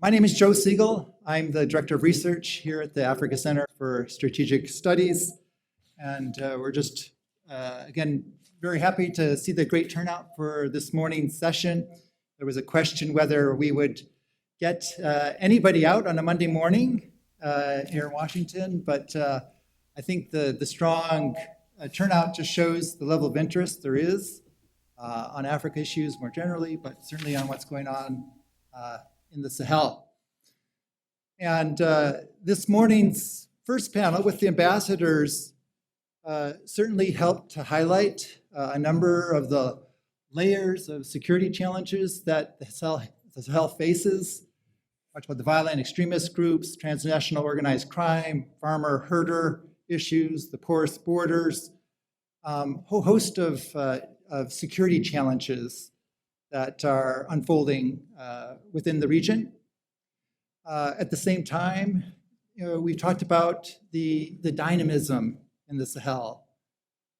My name is Joe Siegel. I'm the Director of Research here at the Africa Center for Strategic Studies. And we're just, again, very happy to see the great turnout for this morning's session. There was a question whether we would get anybody out on a Monday morning here in Washington, but I think the strong turnout just shows the level of interest there is on Africa issues more generally, but certainly on what's going on in the Sahel. And this morning's first panel with the ambassadors certainly helped to highlight a number of the layers of security challenges that the Sahel faces. Talked about the violent extremist groups, transnational organized crime, farmer-herder issues, the porous borders, whole host of security challenges that are unfolding within the region. At the same time, we talked about the dynamism in the Sahel.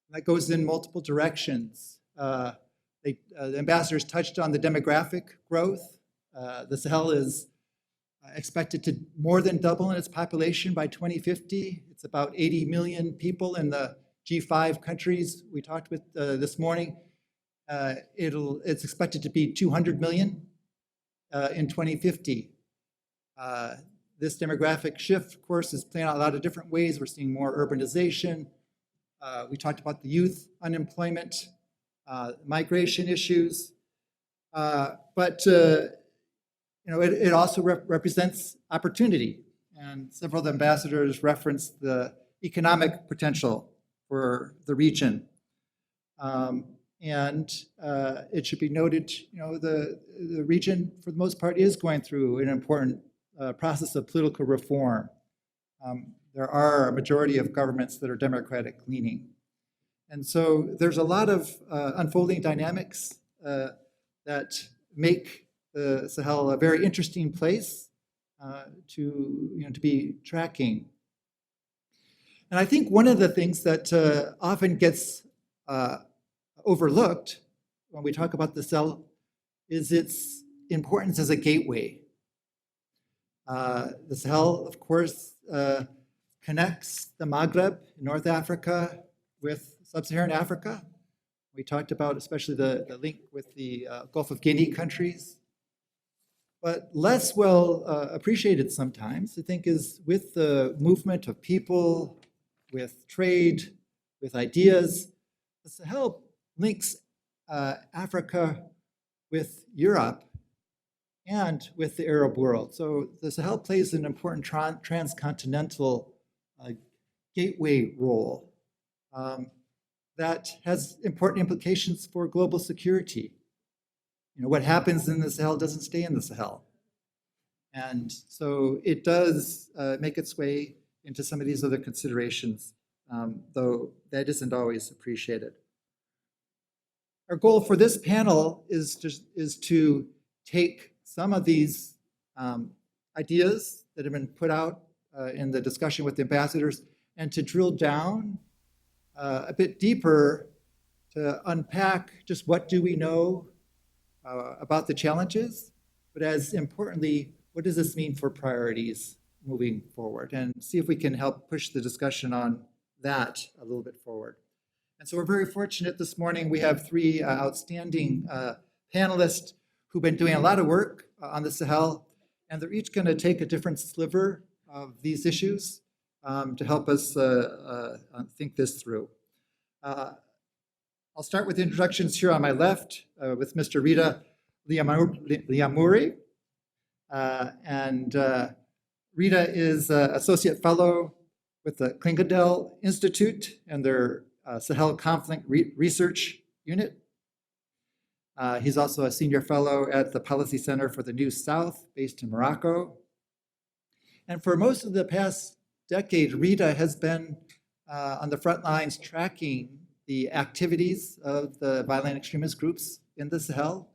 That goes in multiple directions. The ambassadors touched on the demographic growth. The Sahel is expected to more than double in its population by 2050. It's about 80 million people in the G5 countries we talked with this morning. It's expected to be 200 million in 2050. This demographic shift, of course, is playing out a lot of different ways. We're seeing more urbanization. We talked about the youth unemployment, migration issues, but it also represents opportunity. And several of the ambassadors referenced the economic potential for the region. And it should be noted, the region, for the most part, is going through an important process of political reform. There are a majority of governments that are democratic leaning. And so there's a lot of unfolding dynamics that make the Sahel a very interesting place to be tracking. And I think one of the things that often gets overlooked when we talk about the Sahel is its importance as a gateway. The Sahel, of course, connects the Maghreb, North Africa, with sub-Saharan Africa. We talked about especially the link with the Gulf of Guinea countries. But less well appreciated sometimes, I think, is with the movement of people, with trade, with ideas. The Sahel links Africa with Europe and with the Arab world. So the Sahel plays an important transcontinental gateway role that has important implications for global security. What happens in the Sahel doesn't stay in the Sahel. And so it does make its way into some of these other considerations, though that isn't always appreciated. Our goal for this panel is to take some of these ideas that have been put out in the discussion with the ambassadors and to drill down a bit deeper to unpack just what do we know about the challenges, but as importantly, what does this mean for priorities moving forward, and see if we can help push the discussion on that a little bit forward. And so we're very fortunate this morning. We have three outstanding panelists who've been doing a lot of work on the Sahel, and they're each going to take a different sliver of these issues to help us think this through. I'll start with introductions here on my left with Mr. Rida Lyammouri. And Rida is Associate Fellow with the Klingendel Institute and their Sahel Conflict Research Unit. He's also a Senior Fellow at the Policy Center for the New South, based in Morocco. And for most of the past decade, Rida has been on the front lines tracking the activities of the violent extremist groups in the Sahel,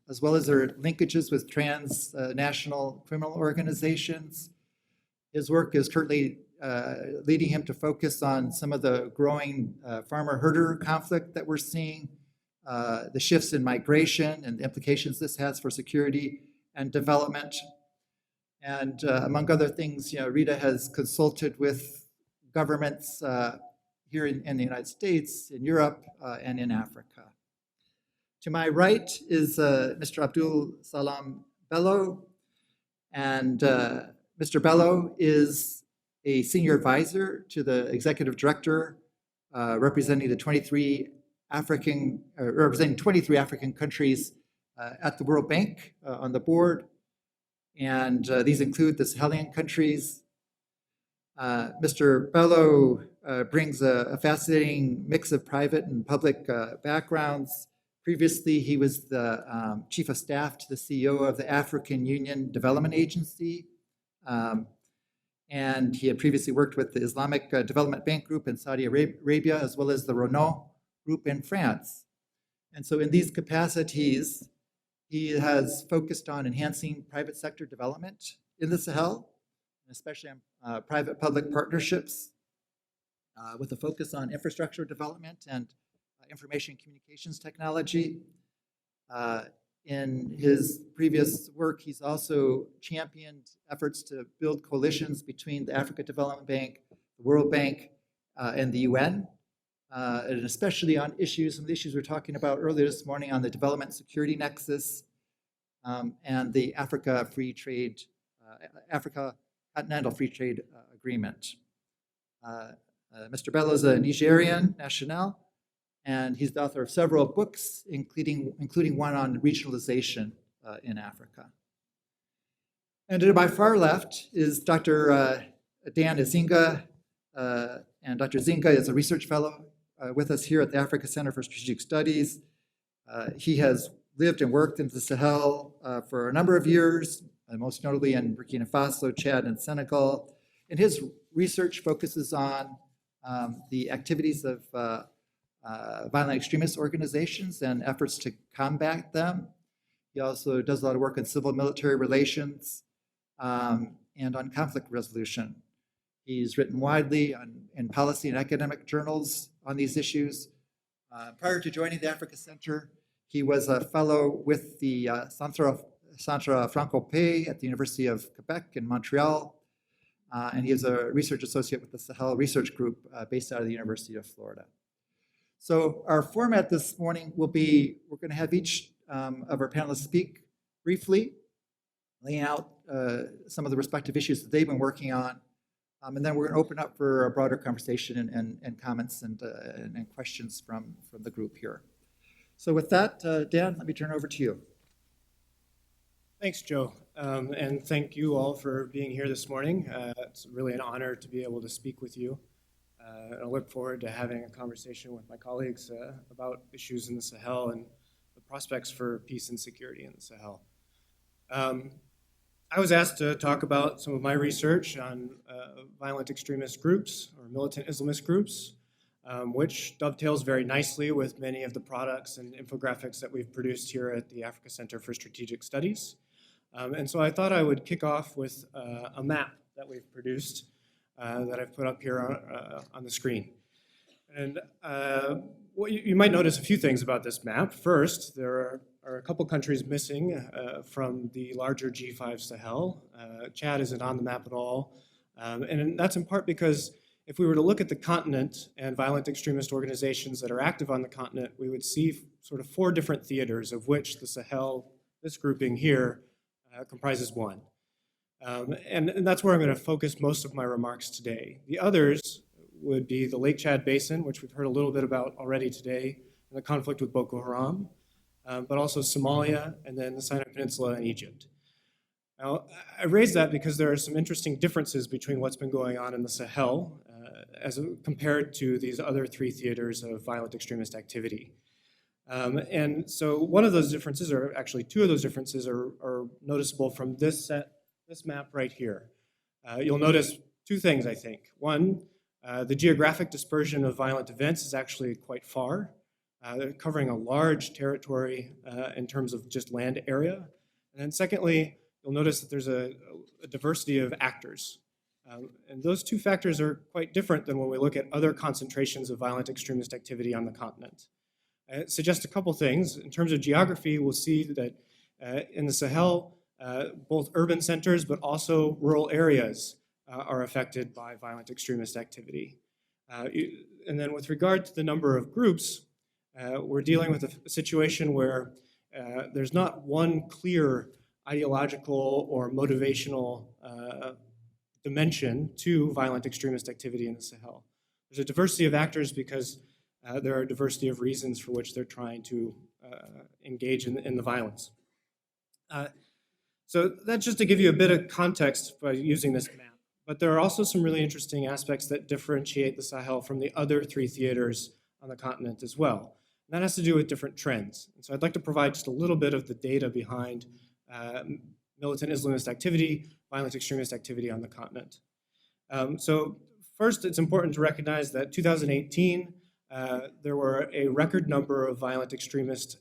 as well as their linkages with transnational criminal organizations. His work is currently leading him to focus on some of the growing farmer-herder conflict that we're seeing, the shifts in migration and the implications this has for security and development. And among other things, Rida has consulted with governments here in the United States, in Europe, and in Africa. To my right is Mr. Abdoul Salam Bello, and Mr. Bello is a senior advisor to the executive director representing 23 African countries at the World Bank on the board. And these include the Sahelian countries. Mr. Bello brings a fascinating mix of private and public backgrounds. Previously, he was the chief of staff to the CEO of the African Union Development Agency. And he had previously worked with the Islamic Development Bank Group in Saudi Arabia, as well as the Renault Group in France. And so in these capacities, he has focused on enhancing private sector development in the Sahel, especially on private-public partnerships, with a focus on infrastructure development and information communications technology. In his previous work, he's also championed efforts to build coalitions between the Africa Development Bank, the World Bank, and the UN, and especially on some of the issues we were talking about earlier this morning on the development security nexus and the Africa Continental Free Trade Agreement. Mr. Bello is a Nigerian national, and he's the author of several books, including one on regionalization in Africa. And to my far left is Dr. Dan Eizenga, and Dr. Eizenga is a research fellow with us here at the Africa Center for Strategic Studies. He has lived and worked in the Sahel for a number of years, most notably in Burkina Faso, Chad, and Senegal. And his research focuses on the activities of violent extremist organizations and efforts to combat them. He also does a lot of work in civil-military relations and on conflict resolution. He's written widely in policy and academic journals on these issues. Prior to joining the Africa Center, he was a fellow with the Centre Franco-Pay at the University of Quebec in Montreal, and he is a research associate with the Sahel Research Group based out of the University of Florida. So our format this morning will be, we're going to have each of our panelists speak briefly, laying out some of the respective issues that they've been working on, and then we're going to open up for a broader conversation and comments and questions from the group here. So with that, Dan, let me turn over to you. Thanks, Joe, and thank you all for being here this morning. It's really an honor to be able to speak with you. I look forward to having a conversation with my colleagues about issues in the Sahel and the prospects for peace and security in the Sahel. I was asked to talk about some of my research on violent extremist groups or militant Islamist groups, which dovetails very nicely with many of the products and infographics that we've produced here at the Africa Center for Strategic Studies. And so I thought I would kick off with a map that we've produced that I've put up here on the screen. And well, you might notice a few things about this map. First, there are a couple countries missing from the larger G-5 Sahel. Chad isn't on the map at all. And that's in part because if we were to look at the continent and violent extremist organizations that are active on the continent, we would see sort of 4 different theaters, of which the Sahel, this grouping here, comprises one. And that's where I'm going to focus most of my remarks today. The others would be the Lake Chad Basin, which we've heard a little bit about already today, and the conflict with Boko Haram, but also Somalia, and then the Sinai Peninsula and Egypt. Now, I raise that because there are some interesting differences between what's been going on in the Sahel as compared to these other 3 theaters of violent extremist activity. And so one of those differences, or actually 2 of those differences, are noticeable from this map right here. You'll notice 2 things, I think. One, the geographic dispersion of violent events is actually quite far. They're covering a large territory in terms of just land area. And then secondly, you'll notice that there's a diversity of actors. And those 2 factors are quite different than when we look at other concentrations of violent extremist activity on the continent. It suggests a couple things. In terms of geography, we'll see that in the Sahel, both urban centers but also rural areas are affected by violent extremist activity. And then with regard to the number of groups, we're dealing with a situation where there's not one clear ideological or motivational dimension to violent extremist activity in the Sahel. There's a diversity of actors because there are a diversity of reasons for which they're trying to engage in the violence. So that's just to give you a bit of context by using this map. But there are also some really interesting aspects that differentiate the Sahel from the other three theaters on the continent as well. And that has to do with different trends. And so I'd like to provide just a little bit of the data behind militant Islamist activity, violent extremist activity on the continent. So first, it's important to recognize that 2018, there were a record number of violent extremist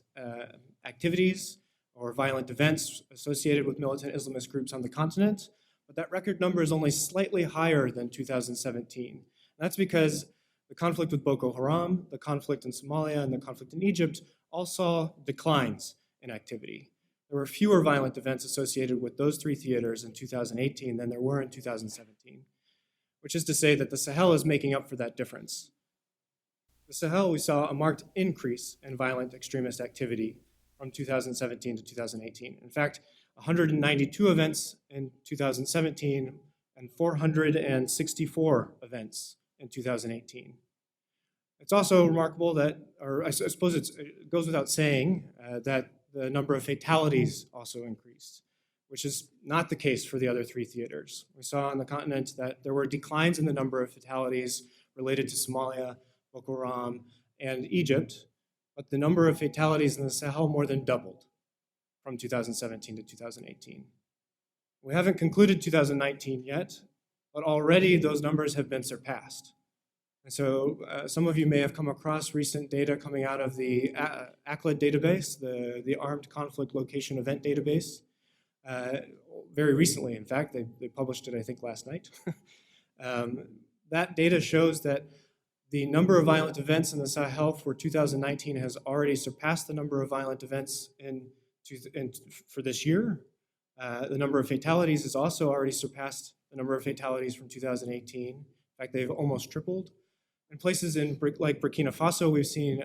activities or violent events associated with militant Islamist groups on the continent, but that record number is only slightly higher than 2017. And that's because the conflict with Boko Haram, the conflict in Somalia, and the conflict in Egypt all saw declines in activity. There were fewer violent events associated with those three theaters in 2018 than there were in 2017, which is to say that the Sahel is making up for that difference. The Sahel, we saw a marked increase in violent extremist activity from 2017 to 2018. In fact, 192 events in 2017 and 464 events in 2018. It's also remarkable that, or I suppose it goes without saying, that the number of fatalities also increased, which is not the case for the other three theaters. We saw on the continent that there were declines in the number of fatalities related to Somalia, Boko Haram, and Egypt, but the number of fatalities in the Sahel more than doubled from 2017 to 2018. We haven't concluded 2019 yet, but already those numbers have been surpassed. And so some of you may have come across recent data coming out of the ACLED database, the Armed Conflict Location Event Database, very recently, in fact. They published it, I think, last night. That data shows that the number of violent events in the Sahel for 2019 has already surpassed the number of violent events for this year. The number of fatalities has also already surpassed the number of fatalities from 2018. In fact, they've almost tripled. In places like Burkina Faso, we've seen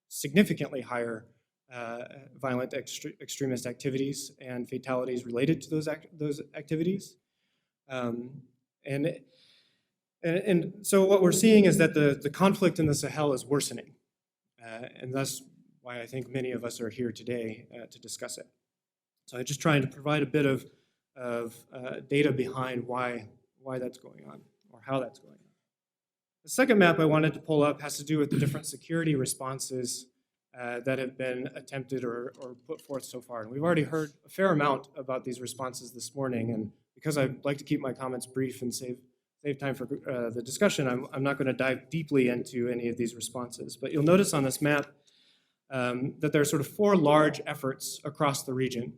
significantly higher violent extremist activities and fatalities related to those activities. And so what we're seeing is that the conflict in the Sahel is worsening. And that's why I think many of us are here today to discuss it. So I'm just trying to provide a bit of data behind why that's going on, or how that's going on. The second map I wanted to pull up has to do with the different security responses that have been attempted or put forth so far. And we've already heard a fair amount about these responses this morning, and because I'd like to keep my comments brief and save time for the discussion, I'm not going to dive deeply into any of these responses. But you'll notice on this map that there are sort of four large efforts across the region.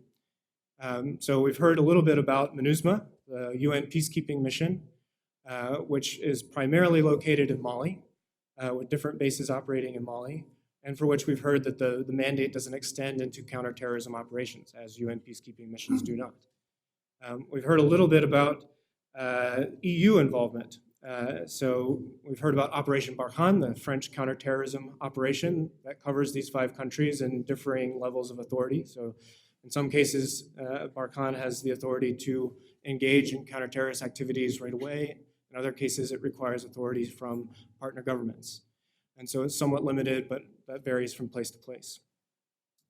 So we've heard a little bit about MINUSMA, the UN peacekeeping mission, which is primarily located in Mali, with different bases operating in Mali, and for which we've heard that the mandate doesn't extend into counterterrorism operations, as UN peacekeeping missions do not. We've heard a little bit about EU involvement. So we've heard about Operation Barkhane, the French counterterrorism operation that covers these 5 countries in differing levels of authority. So in some cases, Barkhane has the authority to engage in counterterrorist activities right away. In other cases, it requires authorities from partner governments. And so it's somewhat limited, but that varies from place to place.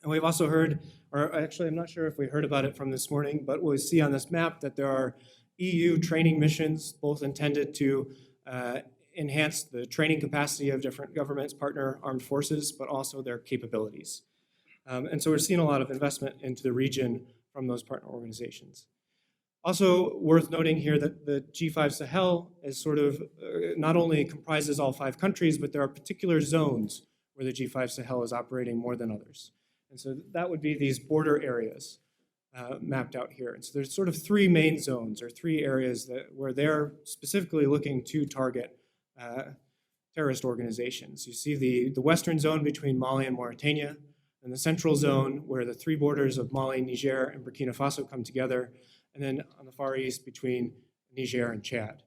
And we've also heard, or actually I'm not sure if we heard about it from this morning, but we'll see on this map that there are EU training missions, both intended to enhance the training capacity of different governments, partner armed forces, but also their capabilities. And so we're seeing a lot of investment into the region from those partner organizations. Also worth noting here that the G-5 Sahel is sort of not only comprises all 5 countries, but there are particular zones where the G-5 Sahel is operating more than others. And so that would be these border areas mapped out here. And so there's sort of 3 main zones, or 3 areas where they're specifically looking to target terrorist organizations. You see the western zone between Mali and Mauritania, then the central zone where the three borders of Mali, Niger, and Burkina Faso come together, and then on the far east between Niger and Chad.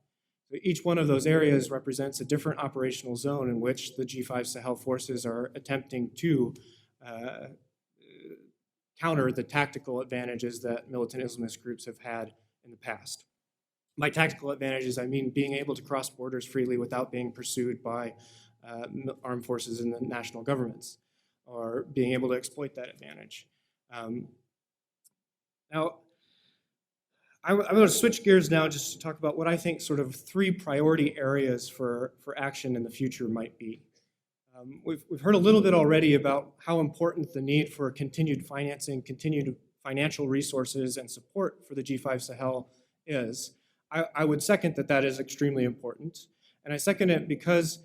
So each one of those areas represents a different operational zone in which the G5 Sahel forces are attempting to counter the tactical advantages that militant Islamist groups have had in the past. By tactical advantages, I mean being able to cross borders freely without being pursued by armed forces in the national governments, or being able to exploit that advantage. Now, I'm going to switch gears now just to talk about what I think sort of three priority areas for action in the future might be. We've heard a little bit already about how important the need for continued financing, continued financial resources and support for the G5 Sahel is. I would second that that is extremely important. And I second it because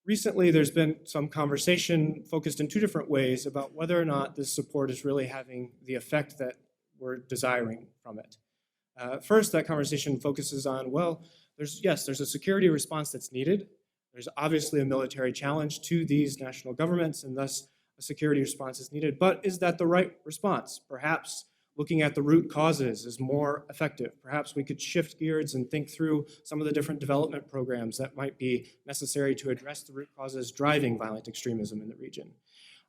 recently there's been some conversation focused in two different ways about whether or not this support is really having the effect that we're desiring from it. First, that conversation focuses on, well, there's a security response that's needed. There's obviously a military challenge to these national governments, and thus a security response is needed. But is that the right response? Perhaps looking at the root causes is more effective. Perhaps we could shift gears and think through some of the different development programs that might be necessary to address the root causes driving violent extremism in the region.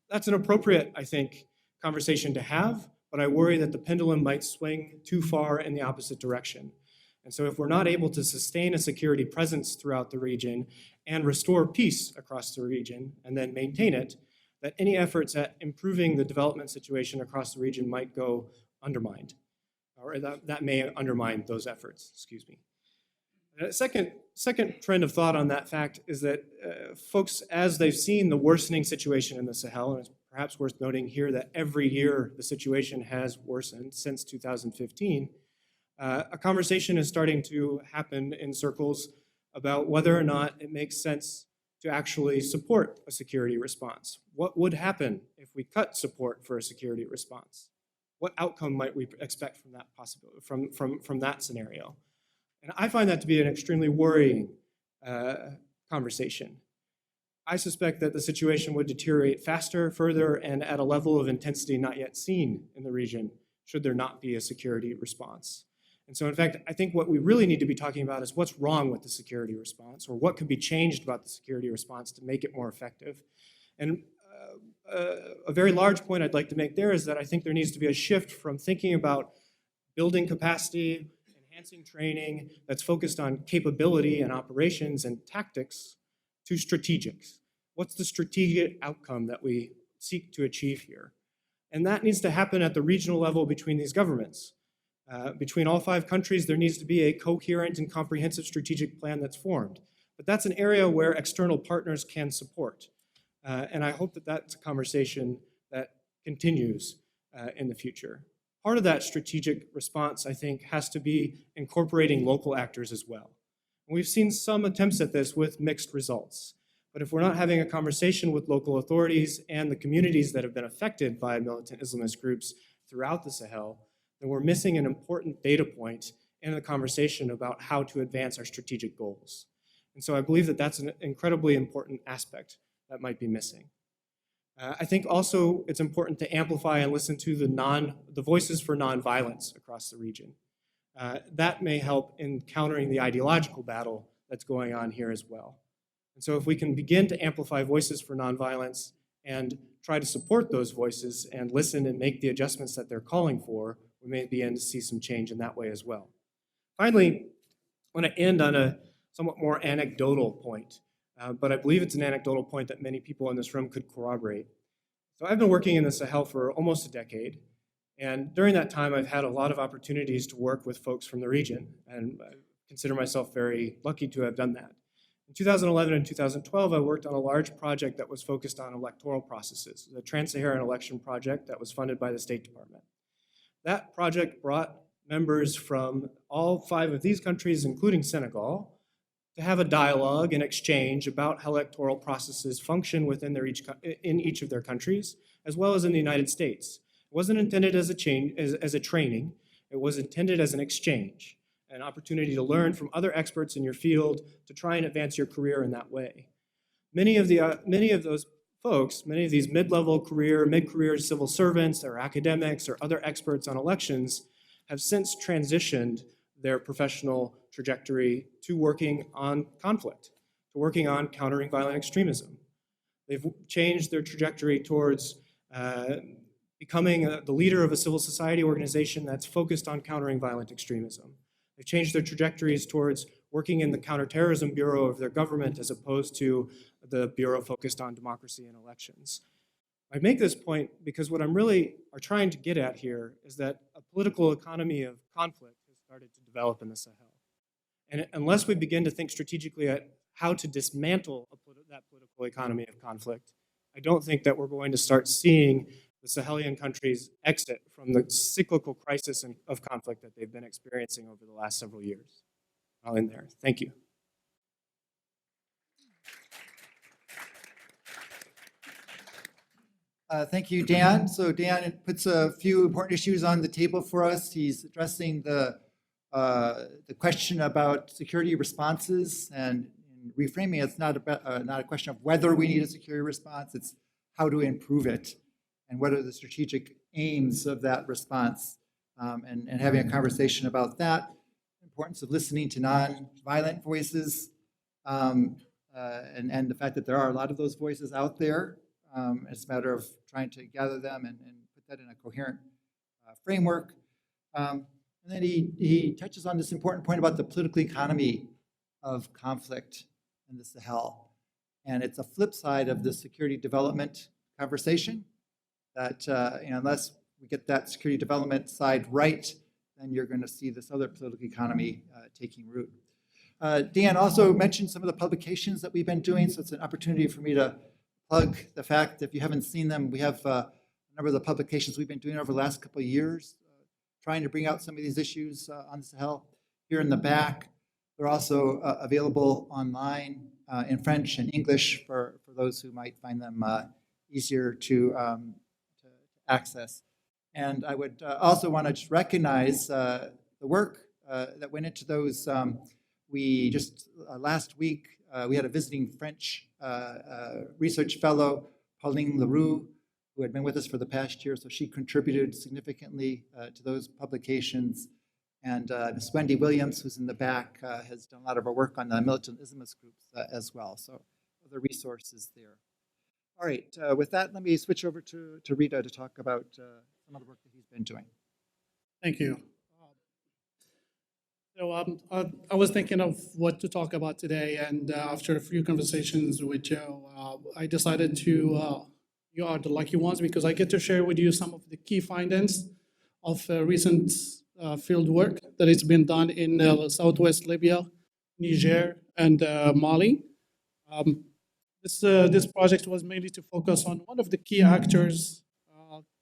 That's an appropriate, I think, conversation to have, but I worry that the pendulum might swing too far in the opposite direction. And so if we're not able to sustain a security presence throughout the region and restore peace across the region and then maintain it, that any efforts at improving the development situation across the region might go undermined, or that may undermine those efforts, excuse me. A second trend of thought on that fact is that folks, as they've seen the worsening situation in the Sahel, and it's perhaps worth noting here that every year the situation has worsened since 2015, a conversation is starting to happen in circles about whether or not it makes sense to actually support a security response. What would happen if we cut support for a security response? What outcome might we expect from that possibility, from that scenario? And I find that to be an extremely worrying conversation. I suspect that the situation would deteriorate faster, further, and at a level of intensity not yet seen in the region should there not be a security response. And so, in fact, I think what we really need to be talking about is what's wrong with the security response, or what could be changed about the security response to make it more effective. And a very large point I'd like to make there is that I think there needs to be a shift from thinking about building capacity, enhancing training that's focused on capability and operations and tactics to strategics. What's the strategic outcome that we seek to achieve here? And that needs to happen at the regional level between these governments. Between all 5 countries, there needs to be a coherent and comprehensive strategic plan that's formed. But that's an area where external partners can support. And I hope that that's a conversation that continues in the future. Part of that strategic response, I think, has to be incorporating local actors as well. And we've seen some attempts at this with mixed results. But if we're not having a conversation with local authorities and the communities that have been affected by militant Islamist groups throughout the Sahel, then we're missing an important data point in the conversation about how to advance our strategic goals. And so I believe that that's an incredibly important aspect that might be missing. I think also it's important to amplify and listen to the voices for nonviolence across the region. That may help in countering the ideological battle that's going on here as well. And so if we can begin to amplify voices for nonviolence and try to support those voices and listen and make the adjustments that they're calling for, we may begin to see some change in that way as well. Finally, I want to end on a somewhat more anecdotal point, but I believe it's an anecdotal point that many people in this room could corroborate. So I've been working in the Sahel for almost a decade, and during that time I've had a lot of opportunities to work with folks from the region, and I consider myself very lucky to have done that. In 2011 and 2012, I worked on a large project that was focused on electoral processes, the Trans-Saharan Election Project that was funded by the State Department. That project brought members from all 5 of these countries, including Senegal, to have a dialogue and exchange about how electoral processes function within in each of their countries, as well as in the United States. It wasn't intended as a training. It was intended as an exchange, an opportunity to learn from other experts in your field to try and advance your career in that way. Many of those folks, many of these mid-level career, mid-career civil servants or academics or other experts on elections have since transitioned their professional trajectory to working on conflict, to working on countering violent extremism. They've changed their trajectory towards becoming the leader of a civil society organization that's focused on countering violent extremism. They've changed their trajectories towards working in the counterterrorism bureau of their government as opposed to the bureau focused on democracy and elections. I make this point because what I'm really trying to get at here is that a political economy of conflict has started to develop in the Sahel. And unless we begin to think strategically at how to dismantle that political economy of conflict, I don't think that we're going to start seeing the Sahelian countries exit from the cyclical crisis of conflict that they've been experiencing over the last several years. I'll end there. Thank you. Thank you, Dan. So Dan puts a few important issues on the table for us. He's addressing the question about security responses and reframing. It's not a question of whether we need a security response. It's how to improve it and what are the strategic aims of that response, and having a conversation about that. Importance of listening to non-violent voices, and the fact that there are a lot of those voices out there. It's a matter of trying to gather them and put that in a coherent framework. And then he touches on this important point about the political economy of conflict in the Sahel. And it's a flip side of the security development conversation that unless we get that security development side right, then you're going to see this other political economy taking root. Dan also mentioned some of the publications that we've been doing, so it's an opportunity for me to plug the fact that if you haven't seen them, we have a number of the publications we've been doing over the last couple of years, trying to bring out some of these issues on the Sahel. Here in the back, they're also available online in French and English for those who might find them easier to access. And I would also want to just recognize the work that went into those. We just last week, we had a visiting French research fellow, Pauline Leroux, who had been with us for the past year, so she contributed significantly to those publications. And Ms. Wendy Williams, who's in the back, has done a lot of our work on the militant Islamist groups as well. So other resources there. All right, with that, let me switch over to Rida to talk about some of the work that he's been doing. Thank you. So I was thinking of what to talk about today, and after a few conversations with Joe, I decided to, you are the lucky ones because I get to share with you some of the key findings of recent field work that has been done in Southwest Libya, Niger, and Mali. This project was mainly to focus on one of the key actors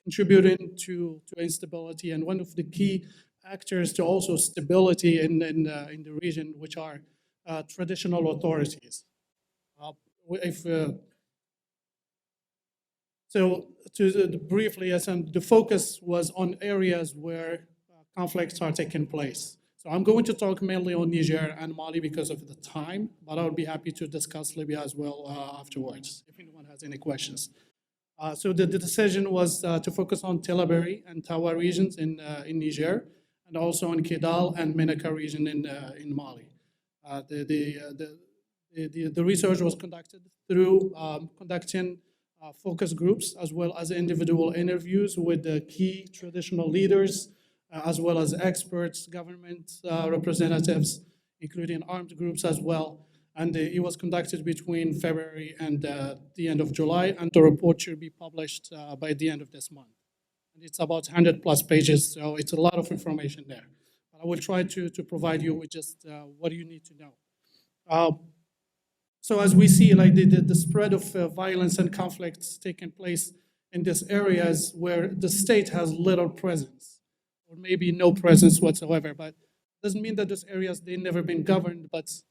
contributing to instability, and one of the key actors to also stability in the region, which are traditional authorities. So briefly, the focus was on areas where conflicts are taking place. So I'm going to talk mainly on Niger and Mali because of the time, but I'll be happy to discuss Libya as well afterwards, if anyone has any questions. So the decision was to focus on Tillaberi and Tawa regions in Niger, and also in Kidal and Menaka region in Mali. The research was conducted through conducting focus groups as well as individual interviews with the key traditional leaders, as well as experts, government representatives, including armed groups as well. And it was conducted between February and the end of July, and the report should be published by the end of this month. And it's about 100 plus pages, so it's a lot of information there. But I will try to provide you with just what you need to know. So as we see, like the spread of violence and conflicts taking place in these areas where the state has little presence, or maybe no presence whatsoever, but it doesn't mean that those areas, they've never been governed, but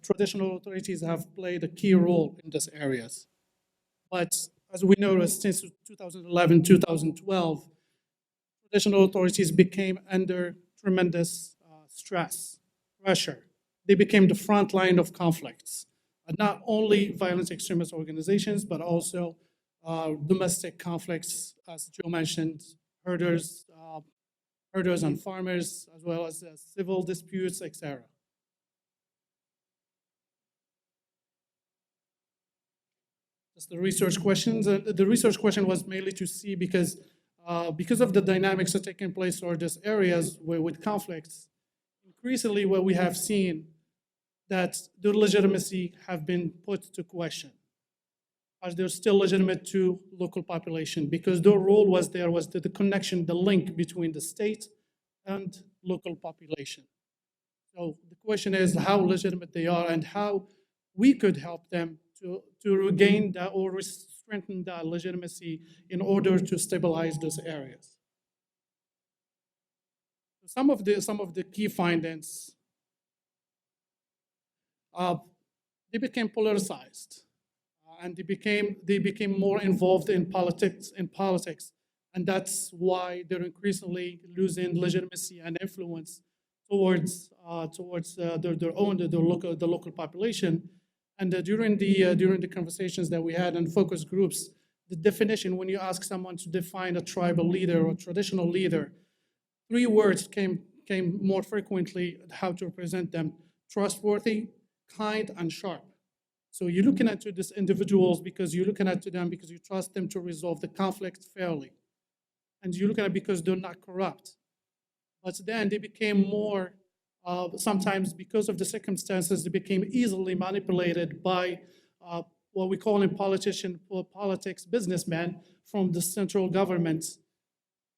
traditional authorities have played a key role in those areas. But as we know, since 2011, 2012, traditional authorities became under tremendous stress, pressure. They became the front line of conflicts. not only violent extremist organizations, but also domestic conflicts, as Joe mentioned, herders, herders and farmers, as well as civil disputes, etc. Just the research questions. The research question was mainly to see because of the dynamics that are taking place or these areas where with conflicts, increasingly what we have seen that their legitimacy have been put to question. Are they still legitimate to local population? Because their role was the connection, the link between the state and local population. So the question is how legitimate they are and how we could help them to regain that or strengthen that legitimacy in order to stabilize those areas. Some of the key findings, they became politicized, and they became more involved in politics, and that's why they're increasingly losing legitimacy and influence towards the local population. And during the conversations that we had in focus groups, the definition, when you ask someone to define a tribal leader or traditional leader, 3 words came more frequently how to represent them: trustworthy, kind, and sharp. So you're looking at these individuals because you're looking at them because you trust them to resolve the conflict fairly. And you're looking at because they're not corrupt. But then they became more, sometimes because of the circumstances, they became easily manipulated by what we call in politics businessmen from the central government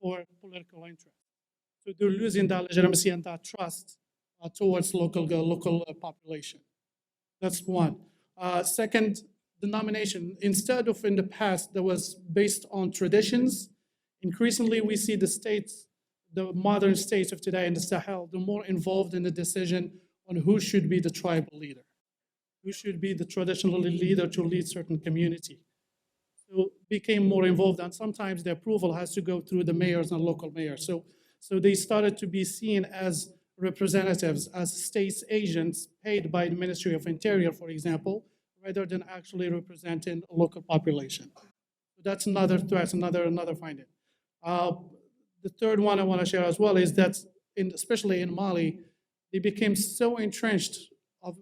for political interest. So they're losing that legitimacy and that trust towards local population. That's one. Second, the nomination. Instead of in the past that was based on traditions, increasingly we see the states, the modern states of today in the Sahel, they're more involved in the decision on who should be the tribal leader, who should be the traditional leader to lead certain community. So became more involved, and sometimes the approval has to go through the mayors and local mayors. So they started to be seen as representatives, as states agents paid by the Ministry of Interior, for example, rather than actually representing a local population. So that's another threat, another finding. The third one I want to share as well is that, especially in Mali, they became so entrenched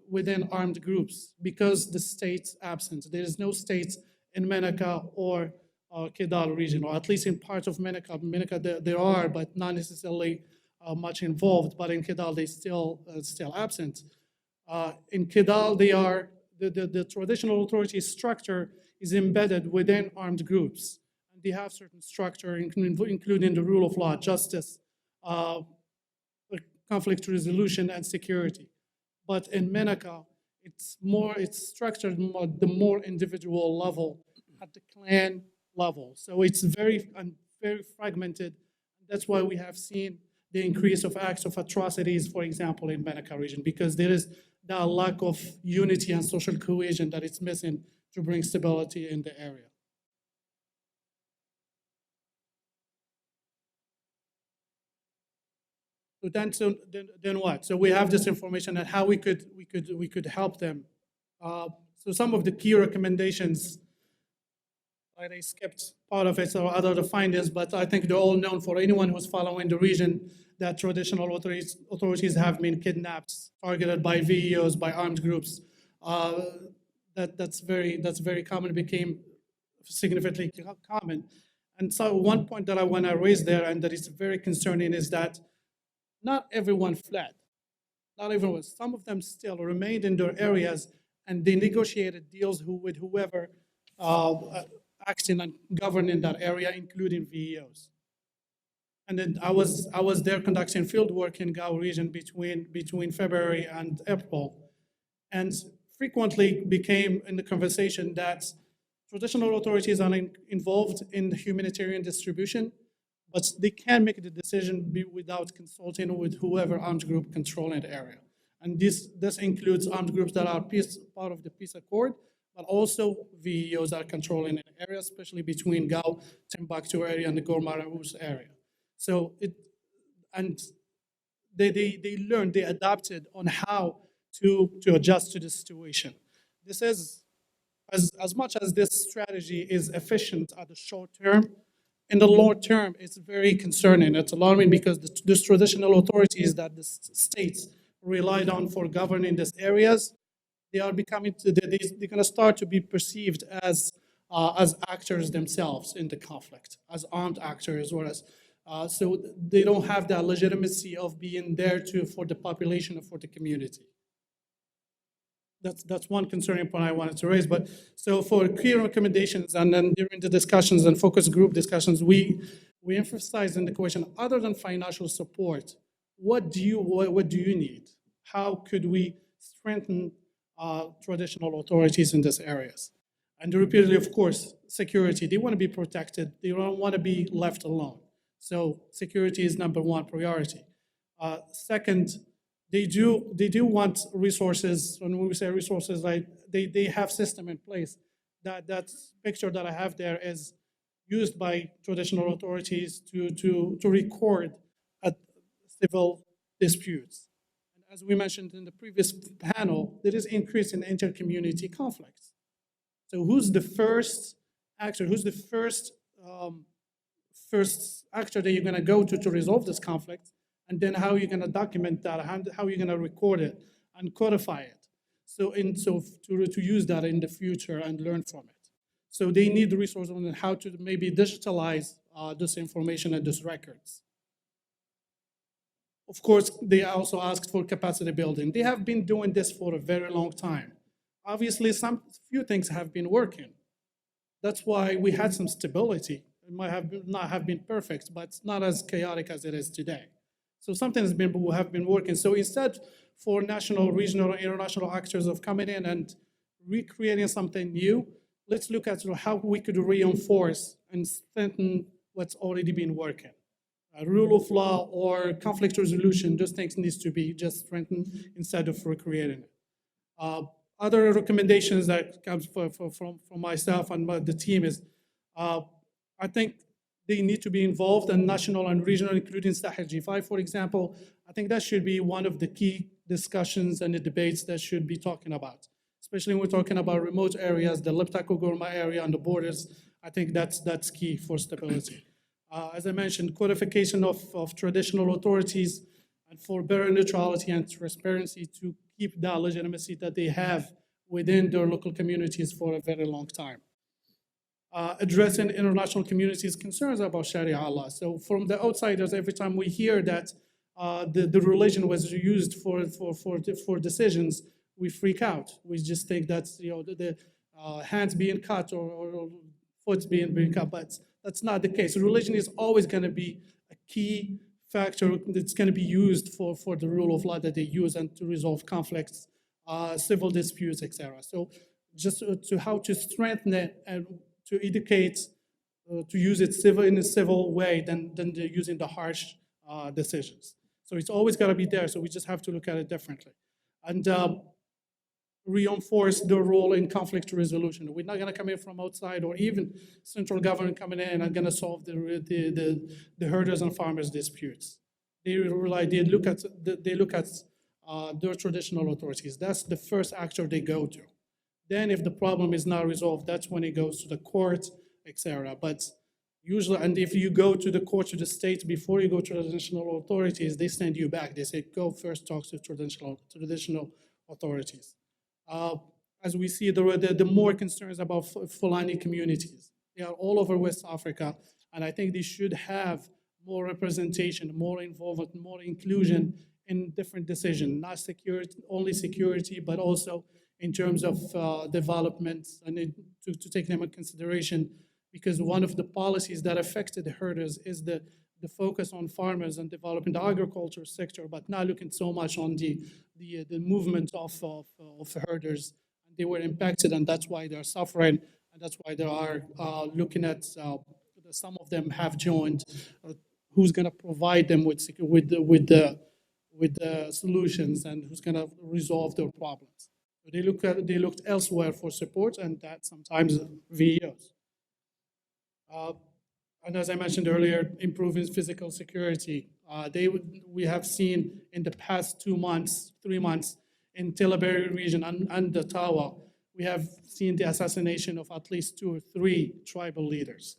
within armed groups because the state's absent. There is no state in Menaka or Kidal region, or at least in parts of Menaka. Menaka there are, but not necessarily much involved. But in Kidal, they still absent. In Kidal, they are the traditional authority structure is embedded within armed groups. And they have certain structure, including the rule of law, justice, conflict resolution, and security. But in Menaka, it's structured the more individual level at the clan level. So it's very fragmented. That's why we have seen the increase of acts of atrocities, for example, in Menaka region, because there is that lack of unity and social cohesion that it's missing to bring stability in the area. So then what? So we have this information and how we could help them. So some of the key recommendations, I skipped part of it, so other findings, but I think they're all known for anyone who's following the region that traditional authorities have been kidnapped, targeted by VEOs, by armed groups. That's very common, became significantly common. And so one point that I want to raise there, and that is very concerning, is that not everyone fled. Not everyone. Some of them still remained in their areas, and they negotiated deals with whoever acting and governing that area, including VEOs. And then I was there conducting field work in Gao region between February and April, and frequently became in the conversation that traditional authorities are involved in humanitarian distribution, but they can't make the decision without consulting with whoever armed group controlling the area. And this includes armed groups that are part of the peace accord, but also VEOs are controlling an area, especially between Gao, Timbuktu area, and the Gormarous area. So they learned, they adapted on how to adjust to the situation. this is, as much as this strategy is efficient at the short term, in the long term, it's very concerning. It's alarming because these traditional authorities that the states relied on for governing these areas, they are becoming, they're going to start to be perceived as actors themselves in the conflict, as armed actors, or as, so they don't have that legitimacy of being there for the population or for the community. That's one concerning point I wanted to raise. But so for key recommendations, and then during the discussions and focus group discussions, we emphasize in the question, other than financial support, what do you need? How could we strengthen traditional authorities in these areas? And repeatedly, of course, security. They want to be protected. They don't want to be left alone. So security is number one priority. Second, they do want resources. When we say resources, like they have system in place. That picture that I have there is used by traditional authorities to record civil disputes. And as we mentioned in the previous panel, there is increase in inter-community conflicts. So who's the first actor? Who's the first actor that you're going to go to resolve this conflict? And then how are you going to document that? How are you going to record it and codify it? So to use that in the future and learn from it. So they need the resources on how to maybe digitalize this information and these records. Of course, they also asked for capacity building. They have been doing this for a very long time. Obviously, few things have been working. That's why we had some stability. It might not have been perfect, but it's not as chaotic as it is today. So something have been working. So instead, for national, regional, and international actors of coming in and recreating something new, let's look at how we could reinforce and strengthen what's already been working. Rule of law or conflict resolution, those things needs to be just strengthened instead of recreating it. Other recommendations that comes from myself and the team is, I think they need to be involved in national and regional, including Sahel G5, for example. I think that should be one of the key discussions and the debates that should be talking about, especially when we're talking about remote areas, the Lepta-Kogorma area on the borders. I think that's key for stability. As I mentioned, codification of traditional authorities and for better neutrality and transparency to keep that legitimacy that they have within their local communities for a very long time. Addressing international communities' concerns about Sharia law. So from the outsiders, every time we hear that the religion was used for decisions, we freak out. We just think that's the hands being cut or foot being cut, but that's not the case. Religion is always going to be a key factor that's going to be used for the rule of law that they use and to resolve conflicts, civil disputes, etc. So just to how to strengthen it and to educate, to use it in a civil way than using the harsh decisions. So it's always got to be there. So we just have to look at it differently. And reinforce their role in conflict resolution. We're not going to come in from outside or even central government coming in and going to solve the herders and farmers disputes. They look at their traditional authorities. That's the first actor they go to. Then if the problem is not resolved, that's when it goes to the court, etc. But usually, and if you go to the court, to the state, before you go to traditional authorities, they send you back. They say, go first talk to traditional authorities. As we see, the more concerns about Fulani communities. They are all over West Africa, and I think they should have more representation, more involvement, more inclusion in different decisions, not only security, but also in terms of development and to take them into consideration, because one of the policies that affected the herders is the focus on farmers and developing the agriculture sector, but not looking so much on the movement of herders. They were impacted, and that's why they're suffering, and that's why they are looking at, some of them have joined, who's gonna provide them with the solutions and who's gonna resolve their problems. So they looked elsewhere for support, and that sometimes VEOs. And as I mentioned earlier, improving physical security. We have seen in the past 2 months, 3 months, in Tilaberi region and the Tawa, we have seen the assassination of at least 2 or 3 tribal leaders.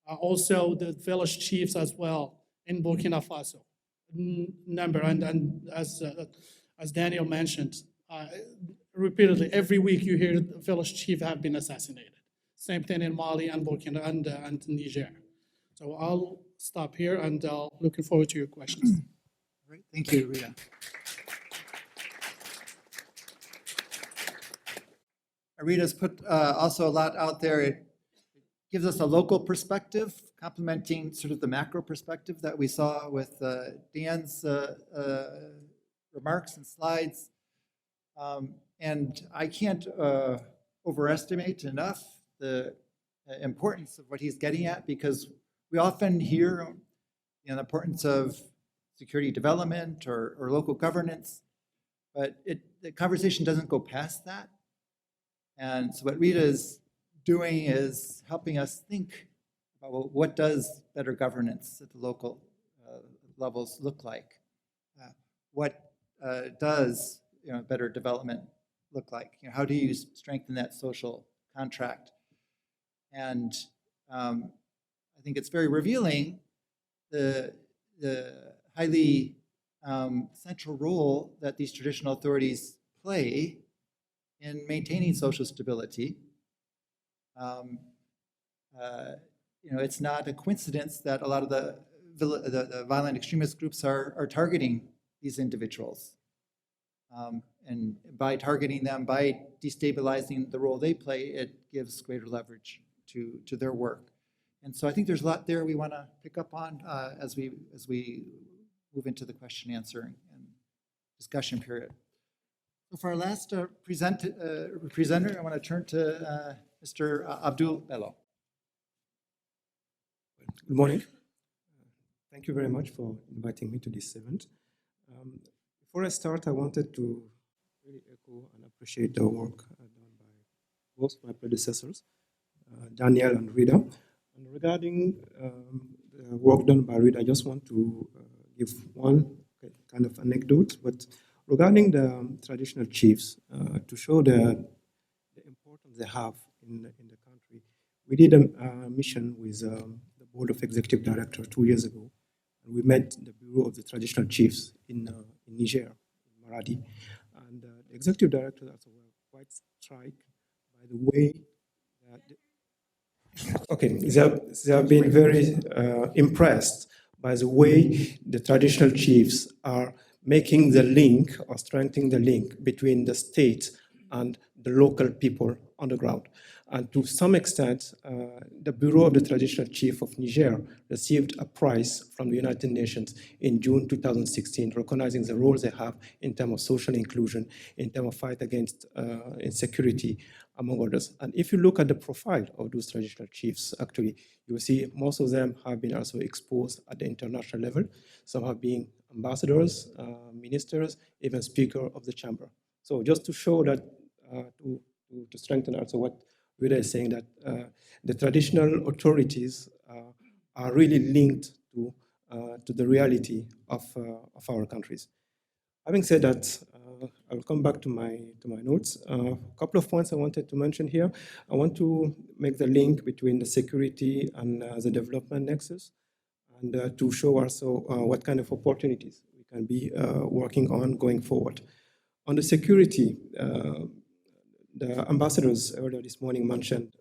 Also, the village chiefs as well in Burkina Faso. Number, and as Daniel mentioned, repeatedly, every week you hear the village chief have been assassinated. Same thing in Mali and Burkina and Niger. So I'll stop here and looking forward to your questions. Great, thank you, Rida. Rida's put also a lot out there. It gives us a local perspective, complementing sort of the macro perspective that we saw with Dan's remarks and slides. And I can't overestimate enough the importance of what he's getting at, because we often hear the importance of security development or local governance, but the conversation doesn't go past that. And so what Rida is doing is helping us think about, well, what does better governance at the local levels look like? What does better development look like? How do you strengthen that social contract? And I think it's very revealing the highly central role that these traditional authorities play in maintaining social stability. It's not a coincidence that a lot of the violent extremist groups are targeting these individuals. And by targeting them, by destabilizing the role they play, it gives greater leverage to their work. And so I think there's a lot there we want to pick up on as we move into the question answering and discussion period. So for our last presenter, I want to turn to Mr. Abdoul Bello. Good morning. Thank you very much for inviting me to this event. Before I start, I wanted to really echo and appreciate the work done by both my predecessors, Daniel and Rida. And regarding the work done by Rida, I just want to give one kind of anecdote, but regarding the traditional chiefs, to show the importance they have in the country, we did a mission with the Board of Executive Directors 2 years ago. And we met the Bureau of the Traditional Chiefs in Niger, in Maradi. And the Executive Directors also were quite struck by the way that they have been very impressed by the way the traditional chiefs are making the link or strengthening the link between the state and the local people on the ground. And to some extent, the Bureau of the Traditional Chief of Niger received a prize from the United Nations in June 2016, recognizing the role they have in terms of social inclusion, in terms of fight against insecurity, among others. And if you look at the profile of those traditional chiefs, actually, you will see most of them have been also exposed at the international level. Some have been ambassadors, ministers, even speaker of the chamber. So just to show that, to strengthen also what Rida is saying, that the traditional authorities are really linked to the reality of our countries. Having said that, I will come back to my notes. A couple of points I wanted to mention here. I want to make the link between the security and the development nexus, and to show also what kind of opportunities we can be working on going forward. On the security, the ambassadors earlier this morning mentioned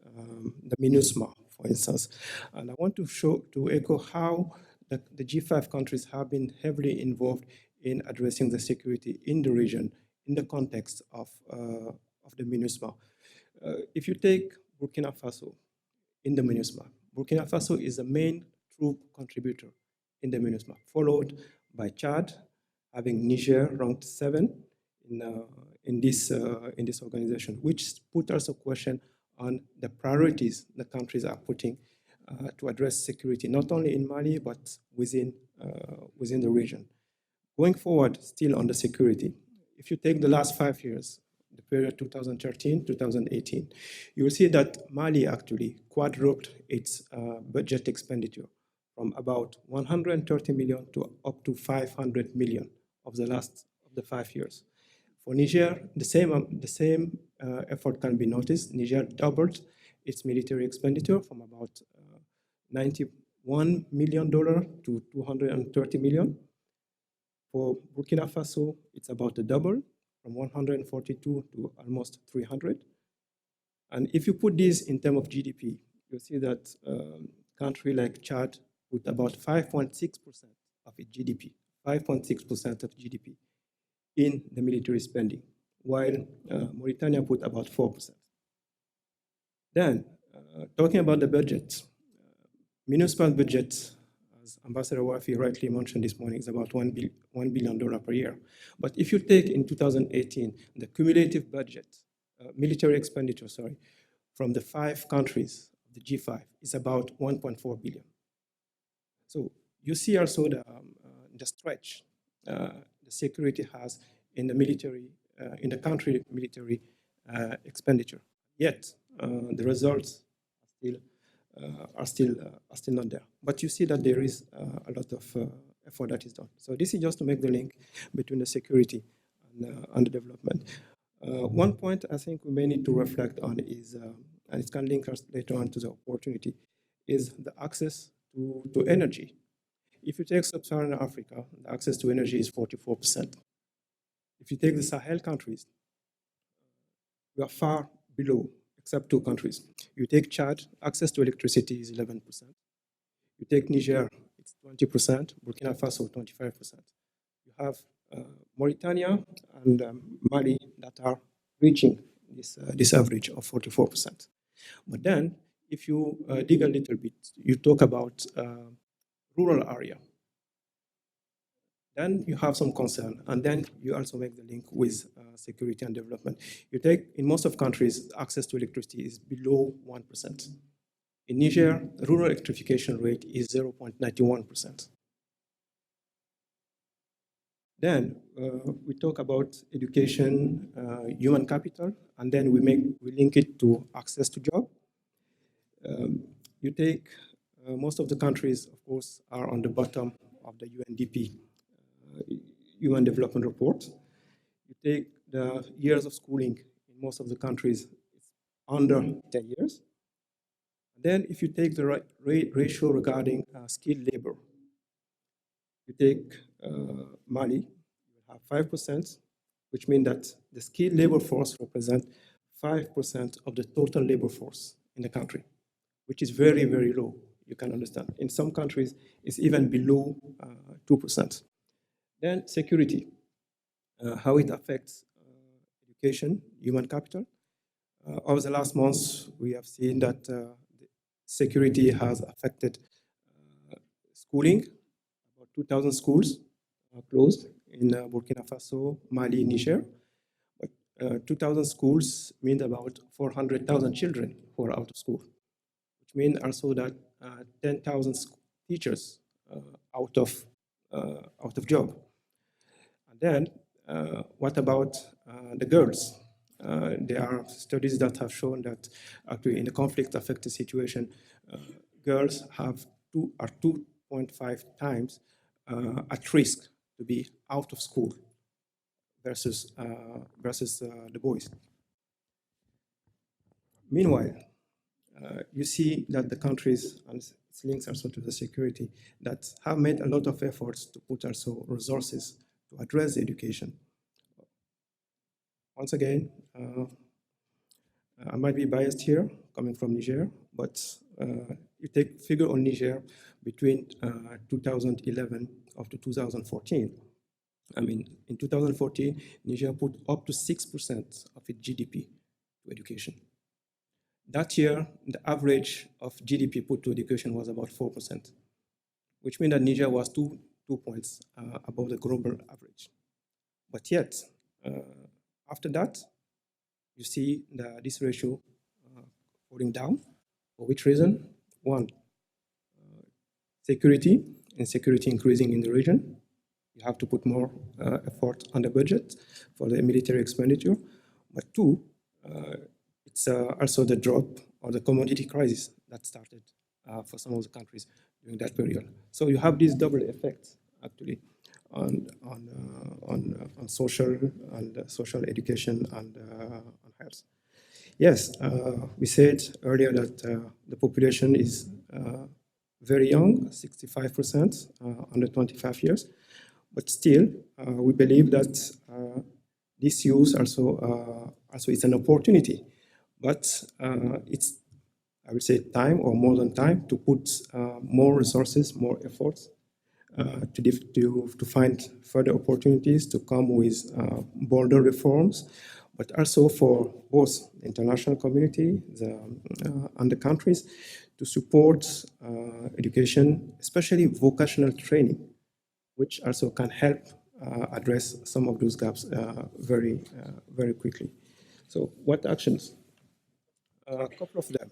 the MINUSMA, for instance, and I want to echo how the G5 countries have been heavily involved in addressing the security in the region in the context of the MINUSMA. If you take Burkina Faso in the MINUSMA, Burkina Faso is the main troop contributor in the MINUSMA, followed by Chad, having Niger ranked 7 in this organization, which put us a question on the priorities the countries are putting to address security, not only in Mali, but within the region. Going forward, still on the security, if you take the last 5 years, the period 2013-2018, you will see that Mali actually quadrupled its budget expenditure from about 130 million to up to 500 million of the 5 years. For Niger, the same effort can be noticed. Niger doubled its military expenditure from about $91 million to $230 million. For Burkina Faso, it's about a double, from 142 to almost 300. And if you put this in terms of GDP, you'll see that country like Chad with about 5.6% of its GDP, 5.6% of GDP in the military spending, while Mauritania put about 4%. Then, talking about the budget, municipal budget, as Ambassador Wafi rightly mentioned this morning, is about $1 billion per year. But if you take in 2018, the cumulative budget, military expenditure, from the 5 countries, the G5, is about 1.4 billion. So you see also the stretch the security has in the military, in the country military expenditure. Yet the results are still not there. But you see that there is a lot of effort that is done. So this is just to make the link between the security and the development. One point I think we may need to reflect on is, and it can link us later on to the opportunity, is the access to energy. If you take sub-Saharan Africa, the access to energy is 44%. If you take the Sahel countries, we are far below, except 2 countries. You take Chad, access to electricity is 11%. You take Niger, it's 20%, Burkina Faso, 25%. You have Mauritania and Mali that are reaching this average of 44%. But then, if you dig a little bit, you talk about rural area. Then you have some concern, and then you also make the link with security and development. You take, in most of countries, access to electricity is below 1%. In Niger, the rural electrification rate is 0.91%. Then we talk about education, human capital, and then we link it to access to job. You take most of the countries, of course, are on the bottom of the UNDP Human Development Report. You take the years of schooling in most of the countries, it's under 10 years. Then if you take the ratio regarding skilled labor, you take Mali, you have 5%, which means that the skilled labor force represents 5% of the total labor force in the country, which is very, very low, you can understand. In some countries, it's even below 2%. Then security, how it affects education, human capital. Over the last months, we have seen that security has affected schooling. About 2,000 schools are closed in Burkina Faso, Mali, Niger. But 2,000 schools mean about 400,000 children who are out of school, which means also that 10,000 teachers out of job. And then, what about the girls? There are studies that have shown that actually in a conflict-affected situation, girls are 2.5 times at risk to be out of school versus the boys. Meanwhile, you see that the countries, and its links also to the security, that have made a lot of efforts to put also resources to address education. Once again, I might be biased here, coming from Niger, but you take figure on Niger between 2011 up to 2014. I mean, in 2014, Niger put up to 6% of its GDP to education. That year, the average of GDP put to education was about 4%, which means that Niger was two points above the global average. But yet, after that, you see this ratio falling down. For which reason? One, security, and security increasing in the region. You have to put more effort on the budget for the military expenditure. But two, it's also the drop or the commodity crisis that started for some of the countries during that period. So you have this double effect actually on social and social education and health. Yes, we said earlier that the population is very young, 65%, under 25 years, but still, we believe that this use also is an opportunity, but it's, I would say, time or more than time to put more resources, more efforts to find further opportunities to come with border reforms, but also for both the international community and the countries to support education, especially vocational training, which also can help address some of those gaps very quickly. So what actions? A couple of them.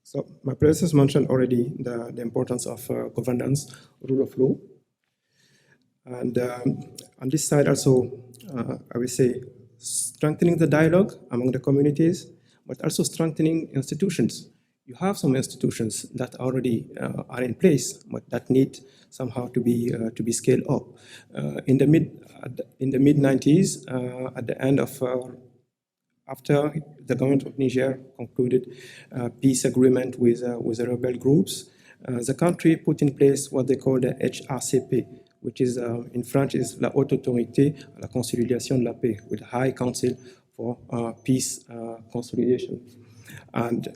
So my predecessor mentioned already the importance of governance, rule of law. And on this side also, I will say, strengthening the dialogue among the communities, but also strengthening institutions. You have some institutions that already are in place, but that need somehow to be scaled up. In the mid 90s, at the end of after the government of Niger concluded a peace agreement with the rebel groups, the country put in place what they call the HACP, which is in French is la Haute Autorité à la Consolidation de la Paix, with High Council for Peace Consolidation. And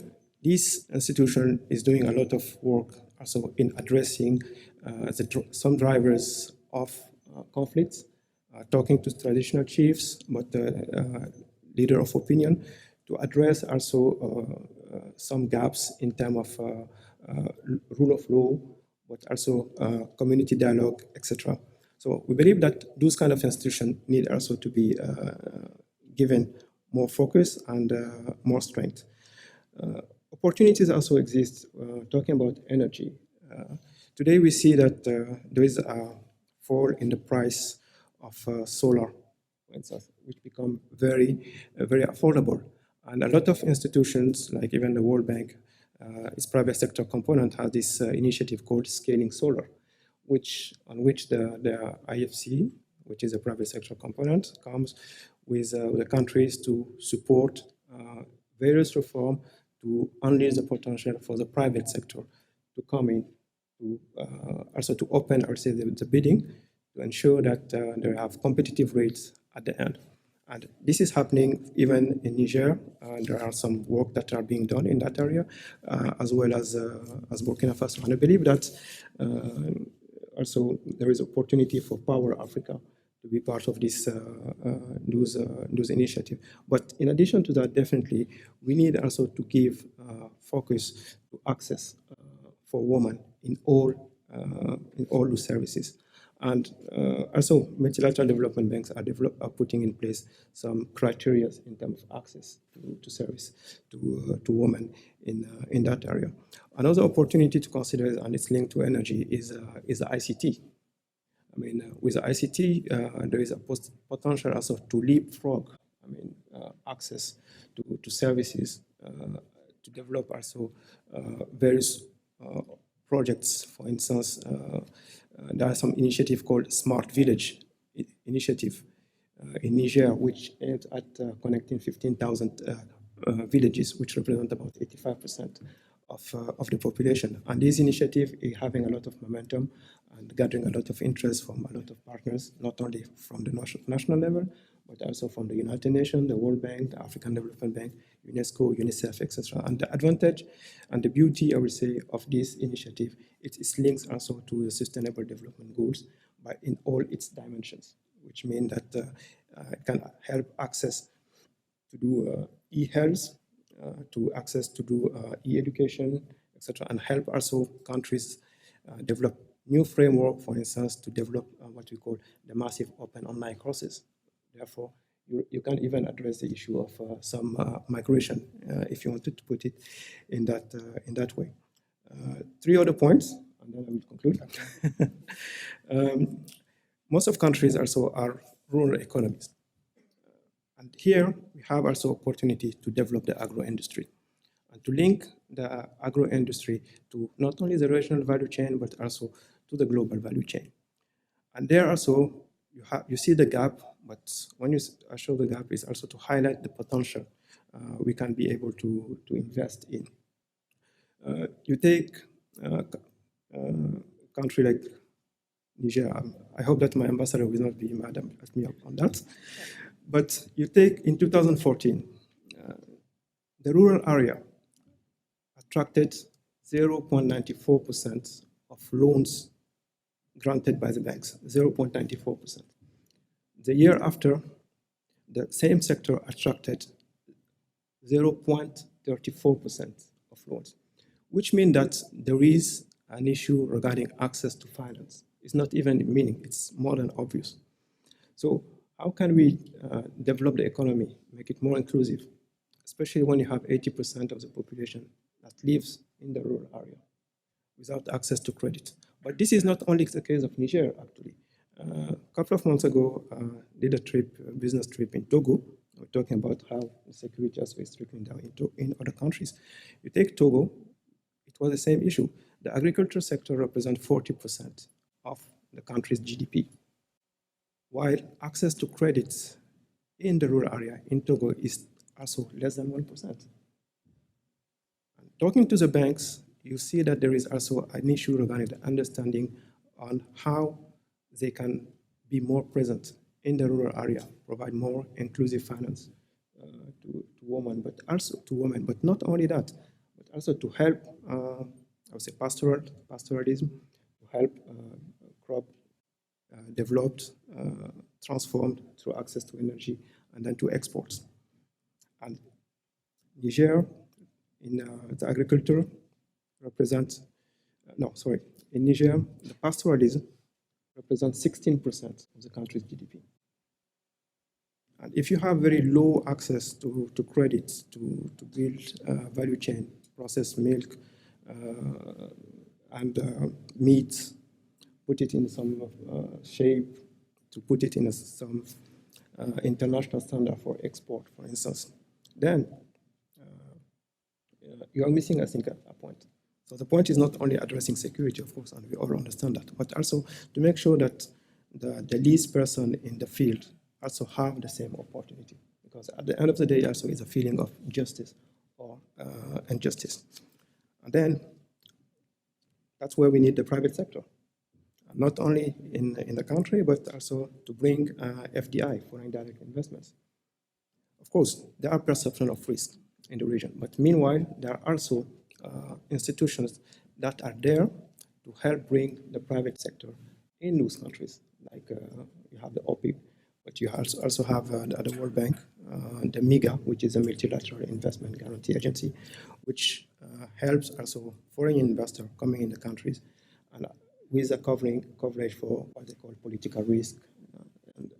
this institution is doing a lot of work also in addressing some drivers of conflicts, talking to traditional chiefs, but leader of opinion, to address also some gaps in terms of rule of law, but also community dialogue, etc. So we believe that those kind of institutions need also to be given more focus and more strength. Opportunities also exist, talking about energy. Today we see that there is a fall in the price of solar, for instance, which become very affordable. And a lot of institutions, like even the World Bank, its private sector component has this initiative called Scaling Solar, on which the IFC, which is a private sector component, comes with the countries to support various reforms to unleash the potential for the private sector to come in, to also to open, or say, the bidding, to ensure that they have competitive rates at the end. And this is happening even in Niger. There are some work that are being done in that area, as well as Burkina Faso. And I believe that also there is opportunity for Power Africa to be part of this those initiatives. But in addition to that, definitely we need also to give focus to access for women in all those services. And also, multilateral development banks are putting in place some criteria in terms of access to service to women in that area. Another opportunity to consider, and it's linked to energy, is the ICT. I mean, with the ICT, there is a potential also to leapfrog. I mean, access to services, to develop also various projects. For instance, there are some initiative called Smart Village Initiative in Niger, which aims at connecting 15,000 villages, which represent about 85% of the population. And this initiative is having a lot of momentum and gathering a lot of interest from a lot of partners, not only from the national level, but also from the United Nations, the World Bank, the African Development Bank, UNESCO, UNICEF, etc. And the advantage and the beauty, I would say, of this initiative, it links also to the Sustainable Development Goals in all its dimensions, which means that it can help access to do e-health, to access to do e-education, etc., and help also countries develop new framework, for instance, to develop what we call the massive open online courses. Therefore, you can even address the issue of some migration, if you wanted to put it in that way. Three other points, and then I will conclude. Most of countries also are rural economies. And here we have also opportunity to develop the agro-industry and to link the agro-industry to not only the regional value chain, but also to the global value chain. And there also, you see the gap but when I show the gap is also to highlight the potential we can be able to invest in. You take a country like Niger. I hope that my ambassador will not be mad at me on that. But you take in 2014, the rural area attracted 0.94% of loans granted by the banks, 0.94%. The year after, the same sector attracted 0.34% of loans, which means that there is an issue regarding access to finance. It's not even meaning, it's more than obvious. So how can we develop the economy, make it more inclusive, especially when you have 80% of the population that lives in the rural area without access to credit? But this is not only the case of Niger, actually. A couple of months ago, did a business trip in Togo. We're talking about how the security aspect is trickling down in other countries. You take Togo, it was the same issue. The agriculture sector represents 40% of the country's GDP, while access to credits in the rural area in Togo is also less than 1%. And talking to the banks, you see that there is also an issue regarding the understanding on how they can be more present in the rural area, provide more inclusive finance to women, but not only that, but also to help, I would say, pastoralism, to help crop developed, transformed through access to energy, and then to exports. And Niger, in the agriculture, represents, in Niger, the pastoralism represents 16% of the country's GDP. And if you have very low access to credits to build value chain, process milk and meat, put it in some shape, to put it in some international standard for export, for instance, then you are missing, I think, a point. So the point is not only addressing security, of course, and we all understand that, but also to make sure that the least person in the field also have the same opportunity. Because at the end of the day, also is a feeling of justice or injustice. And then that's where we need the private sector, not only in the country, but also to bring FDI, foreign direct investments. Of course, there are perceptions of risk in the region, but meanwhile, there are also institutions that are there to help bring the private sector in those countries. Like you have the OPIC, but you also have the World Bank, the MIGA, which is a multilateral investment guarantee agency, which helps also foreign investors coming in the countries and with a coverage for what they call political risk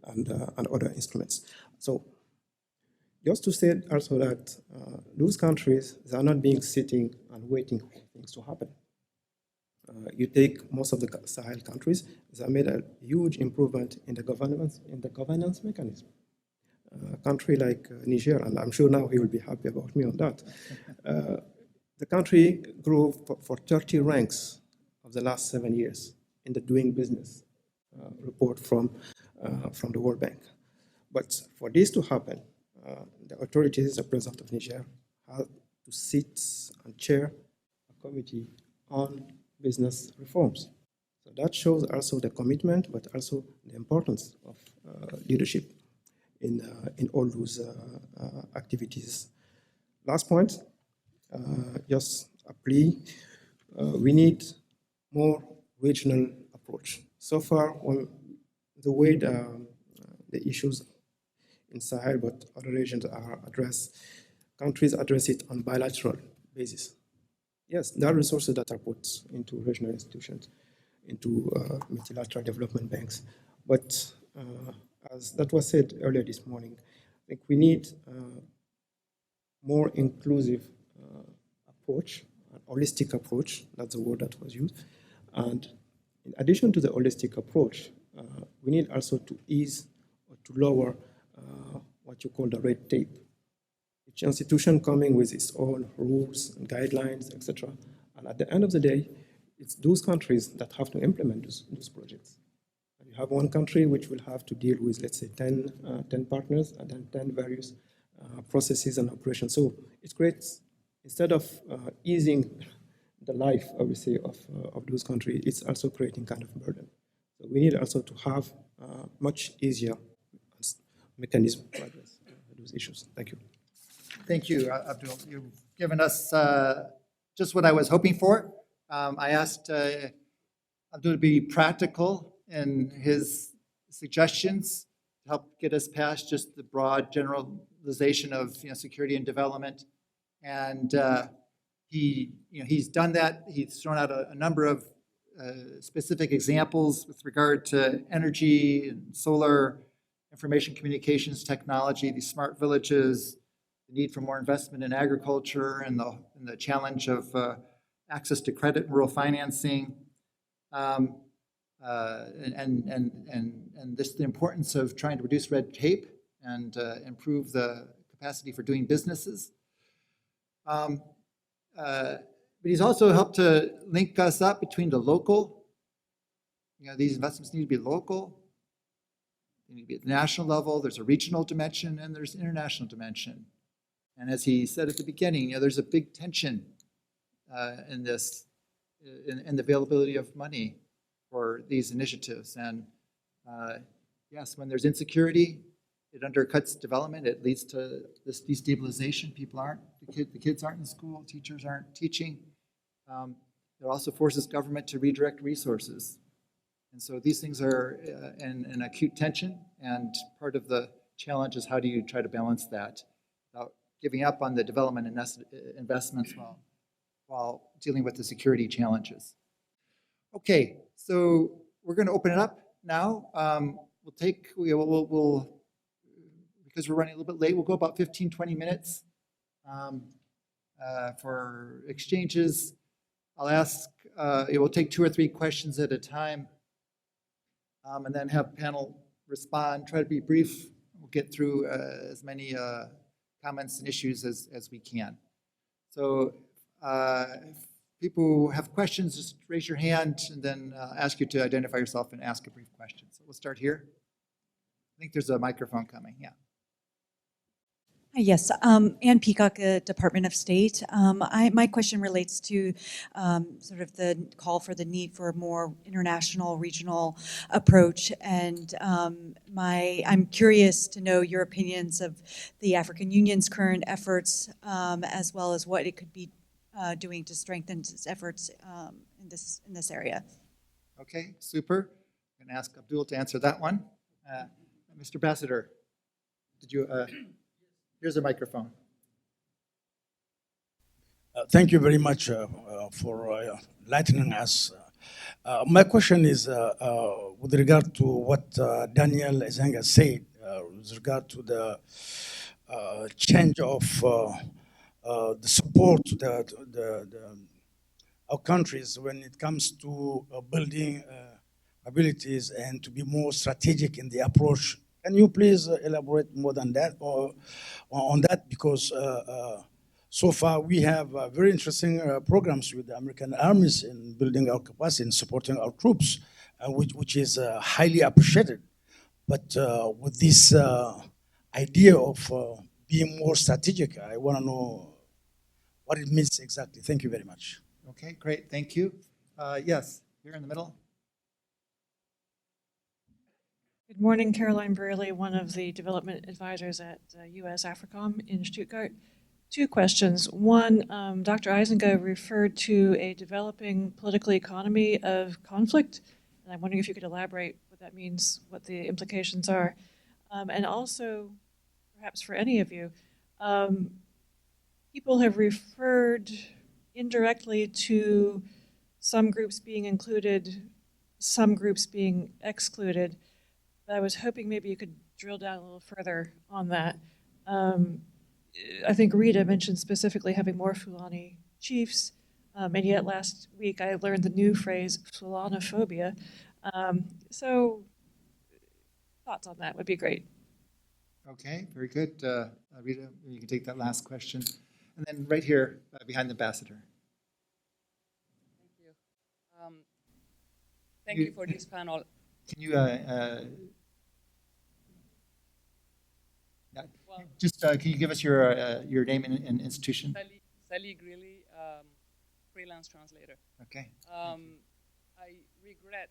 and other instruments. So just to say also that those countries, they are not being sitting and waiting for things to happen. You take most of the Sahel countries, they have made a huge improvement in the governance mechanism. A country like Niger, and I'm sure now he will be happy about me on that. The country grew for 30 ranks of the last 7 years in the doing business report from the World Bank. But for this to happen, the authorities, the president of Niger, have to sit and chair a committee on business reforms. So that shows also the commitment, but also the importance of leadership in all those activities. Last point, just a plea. We need more regional approach. So far, the way the issues in Sahel, but other regions are addressed, countries address it on bilateral basis. Yes, there are resources that are put into regional institutions, into multilateral development banks. But as that was said earlier this morning, I think we need more inclusive approach, an holistic approach, that's the word that was used. And in addition to the holistic approach, we need also to ease or to lower what you call the red tape. Each institution coming with its own rules and guidelines, etc. And at the end of the day, it's those countries that have to implement those projects. And You have one country which will have to deal with, let's say, 10 partners and then 10 various processes and operations. So it creates, instead of easing the life, obviously, of those countries, it's also creating kind of burden. So we need also to have much easier mechanism to address those issues. Thank you. Thank you, Abdoul. You've given us just what I was hoping for. I asked Abdoul to be practical in his suggestions to help get us past just the broad generalization of security and development. And he's done that. He's thrown out a number of specific examples with regard to energy and solar, information communications technology, these smart villages, the need for more investment in agriculture, and the challenge of access to credit and rural financing, and this the importance of trying to reduce red tape and improve the capacity for doing businesses. But he's also helped to link us up between the local. These investments need to be local. They need to be at the national level. There's a regional dimension and there's an international dimension. And as he said at the beginning, there's a big tension in this, in the availability of money for these initiatives. And yes, when there's insecurity, it undercuts development. It leads to this destabilization. The kids aren't in school, teachers aren't teaching. It also forces government to redirect resources. And so these things are in acute tension, and part of the challenge is how do you try to balance that without giving up on the development and investments while dealing with the security challenges. Okay, so we're going to open it up now. We'll because we're running a little bit late, we'll go about 15, 20 minutes for exchanges. I'll ask, it will take 2 or 3 questions at a time, and then have panel respond. Try to be brief. We'll get through as many comments and issues as we can. So if people have questions, just raise your hand, and then ask you to identify yourself and ask a brief question. So we'll start here. I think there's a microphone coming, yeah. Yes, Ann Peacock, Department of State. My question relates to sort of the call for the need for a more international, regional approach. And I'm curious to know your opinions of the African Union's current efforts, as well as what it could be doing to strengthen its efforts in this area. Okay, super. I'm going to ask Abdoul to answer that one. Mr. Ambassador, did you? Here's a microphone. Thank you very much for enlightening us. My question is with regard to what Daniel Eizenga said with regard to the change of the support to our countries when it comes to building abilities and to be more strategic in the approach. Can you please elaborate more than that or on that? Because so far we have very interesting programs with the American armies in building our capacity and supporting our troops, which is highly appreciated. But with this idea of being more strategic, I want to know what it means exactly. Thank you very much. Okay, great, thank you. Yes, here in the middle. Good morning, Caroline Burley, one of the development advisors at US AFRICOM in Stuttgart. 2 questions. One, Dr. Eizenga referred to a developing political economy of conflict, and I'm wondering if you could elaborate what that means, what the implications are. And also, perhaps for any of you, people have referred indirectly to some groups being included, some groups being excluded. I was hoping maybe you could drill down a little further on that. I think Rida mentioned specifically having more Fulani chiefs, and yet last week I learned the new phrase, Fulanophobia. So thoughts on that would be great. Okay, very good. Rita, you can take that last question. And then right here, behind the ambassador. Thank you. Thank you for this panel. Can you can you give us your name and institution? Sally Greeley, freelance translator. Okay. I regret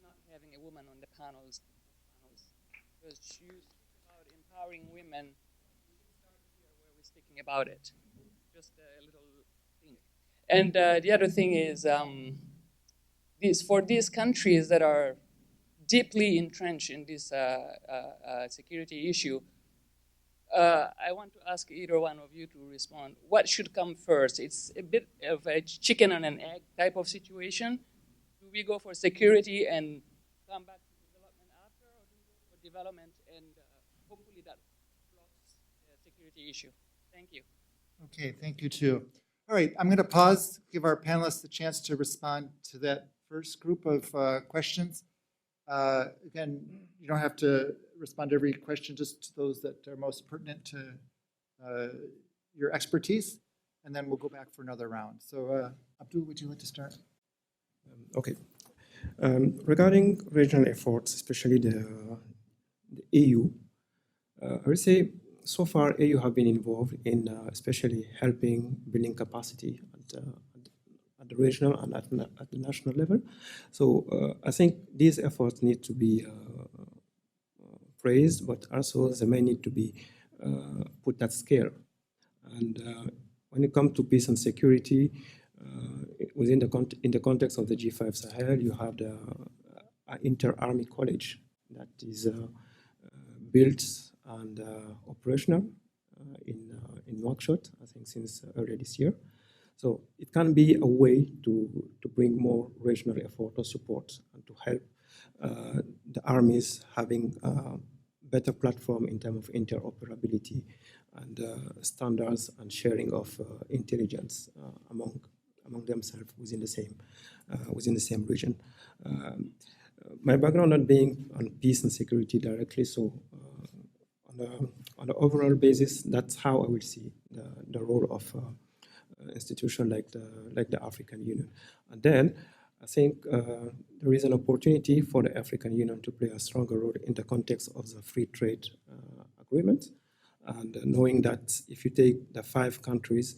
not having a woman on the panels because you speak about empowering women. We should start here where we're speaking about it. Just a little thing. And the other thing is, for these countries that are deeply entrenched in this security issue, I want to ask either one of you to respond. What should come first? It's a bit of a chicken and an egg type of situation. Do we go for security and come back to development after, or do we go for development and hopefully that blocks the security issue? Thank you. Okay, thank you too. All right, I'm going to pause, give our panelists a chance to respond to that first group of questions. Again, you don't have to respond to every question, just to those that are most pertinent to your expertise, and then we'll go back for another round. So, Abdoul, would you like to start? Okay. Regarding regional efforts, especially the EU, I would say so far EU have been involved in especially helping building capacity at the regional and at the national level. So I think these efforts need to be praised, but also they may need to be put at scale. And when it comes to peace and security, in the context of the G-5 Sahel, you have the inter-army college that is built and operational in Nouakchott, I think since earlier this year. So it can be a way to bring more regional effort or support and to help the armies having a better platform in terms of interoperability and standards and sharing of intelligence among themselves within the same region. My background not being on peace and security directly, so on the overall basis, that's how I will see the role of institution like the African Union. And then I think there is an opportunity for the African Union to play a stronger role in the context of the free trade agreement. And knowing that if you take the 5 countries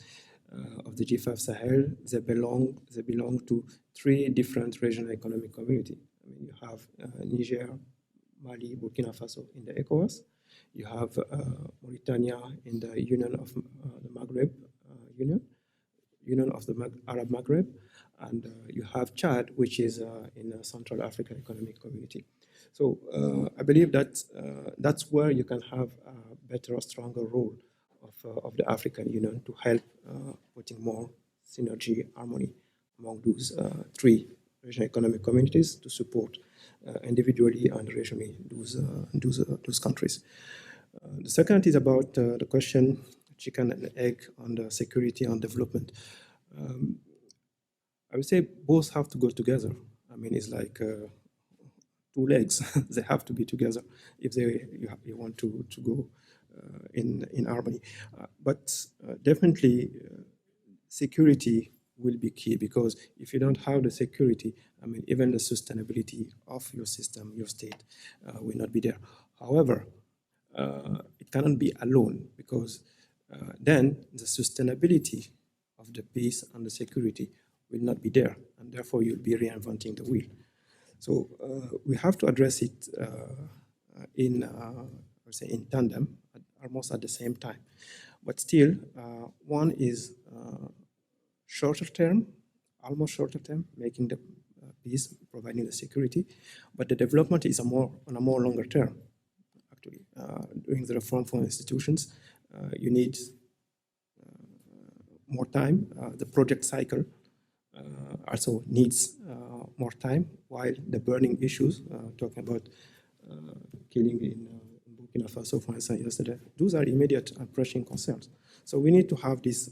of the G5 Sahel, they belong to 3 different regional economic communities. I mean, you have Niger, Mali, Burkina Faso in the ECOWAS. You have Mauritania in the Union of the Maghreb Union of the Arab Maghreb, and you have Chad, which is in the Central African Economic Community. So I believe that that's where you can have a better, stronger role of the African Union to help putting more synergy, harmony among those 3 regional economic communities to support individually and regionally those countries. The second is about the question, chicken and egg, on the security and development. I would say both have to go together. I mean, it's like 2 legs. They have to be together if you want to go in harmony. But definitely security will be key, because if you don't have the security, I mean, even the sustainability of your system, your state, will not be there. However, it cannot be alone, because then the sustainability of the peace and the security will not be there, and therefore you'll be reinventing the wheel. So we have to address it in tandem, almost at the same time. But still, one is shorter term, almost shorter term, making the peace, providing the security, but the development is on a more longer term. Actually, doing the reform for institutions, you need more time. The project cycle also needs more time, while the burning issues, talking about killing in Burkina Faso, for instance, yesterday, those are immediate and pressing concerns. So we need to have this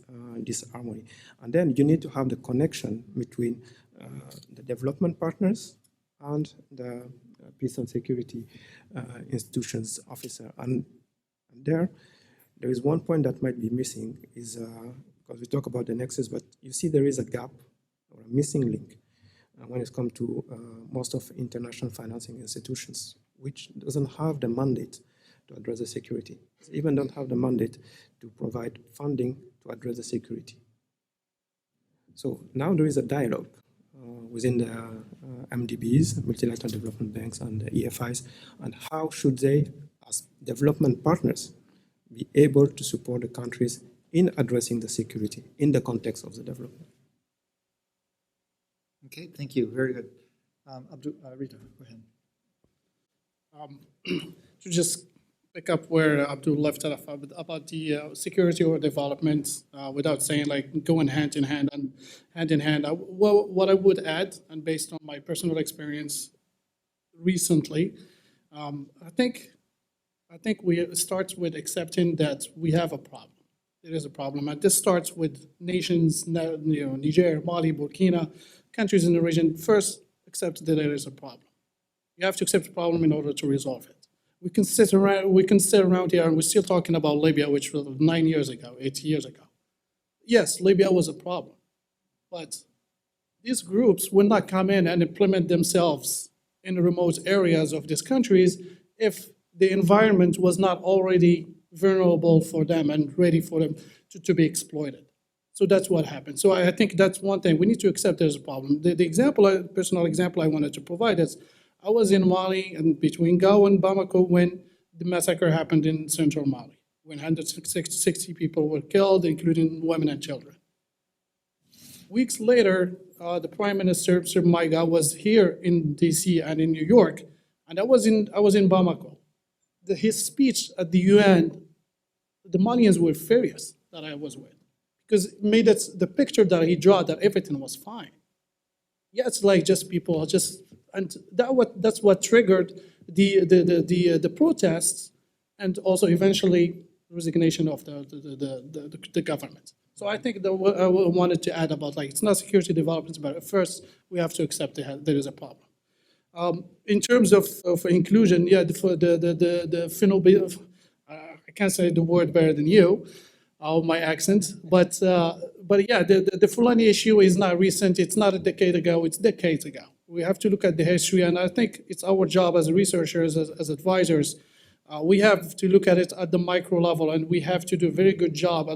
harmony. And then you need to have the connection between the development partners and the peace and security institutions officer. And there is one point that might be missing, is because we talk about the nexus, but you see there is a gap or a missing link when it comes to most of international financing institutions, which doesn't have the mandate to address the security. They even don't have the mandate to provide funding to address the security. So now there is a dialogue within the MDBs, multilateral development banks, and the EFIs, and how should they, as development partners, be able to support the countries in addressing the security in the context of the development. Okay, thank you. Very good. Abdoul, Rida, go ahead. To just pick up where Abdul left off about the security or development, without saying like going hand in hand. Well, what I would add, and based on my personal experience recently, I think we start with accepting that we have a problem. There is a problem, and this starts with nations, Niger, Mali, Burkina, countries in the region. First, accept that there is a problem. You have to accept the problem in order to resolve it. We can sit around here and we're still talking about Libya, which was 9 years ago, 8 years ago. Yes, Libya was a problem, but these groups will not come in and implement themselves in the remote areas of these countries if the environment was not already vulnerable for them and ready for them to be exploited. So that's what happened. So I think that's one thing. We need to accept there's a problem. The personal example I wanted to provide is, I was in Mali and between Gao and Bamako when the massacre happened in central Mali, when 160 people were killed, including women and children. Weeks later, the Prime Minister, Mr. Maiga, was here in DC and in New York, and I was in Bamako. His speech at the UN, the Malians were furious that I was with, because it made it the picture that he drew that everything was fine. Yeah, it's like just people and that's what triggered the protests, and also eventually resignation of the government. So I think that I wanted to add about, like, it's not security development, but first we have to accept there is a problem. In terms of inclusion, yeah, I can't say the word better than you, my accent, but yeah, the Fulani issue is not recent. It's not a decade ago. It's decades ago. We have to look at the history, and I think it's our job as researchers, as advisors. We have to look at it at the micro level, and we have to do a very good job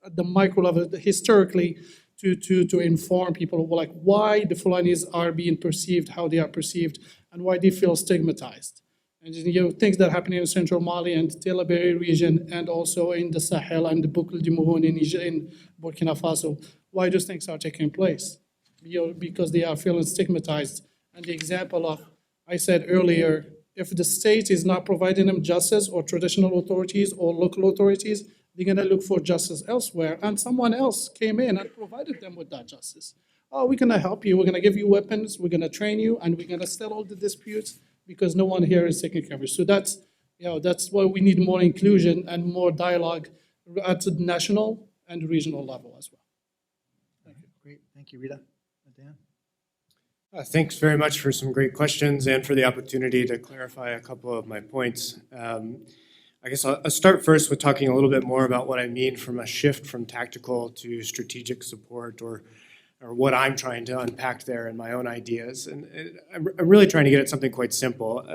at the micro level historically to inform people like why the Fulanis are being perceived, how they are perceived, and why they feel stigmatized. And things that happen in central Mali and Telaberi region, and also in the Sahel and the Boucle du Mouhoun in Burkina Faso, why those things are taking place? Because they are feeling stigmatized. And the example of, I said earlier, if the state is not providing them justice, or traditional authorities or local authorities, they're gonna look for justice elsewhere, and someone else came in and provided them with that justice. Oh, we're gonna help you, we're gonna give you weapons, we're gonna train you, and we're gonna settle the disputes because no one here is taking care of it. So that's why we need more inclusion and more dialogue at the national and regional level as well. Thank you. Great, thank you, Rida. Dan? Thanks very much for some great questions and for the opportunity to clarify a couple of my points. I guess I'll start first with talking a little bit more about what I mean from a shift from tactical to strategic support, or what I'm trying to unpack there in my own ideas. And I'm really trying to get at something quite simple.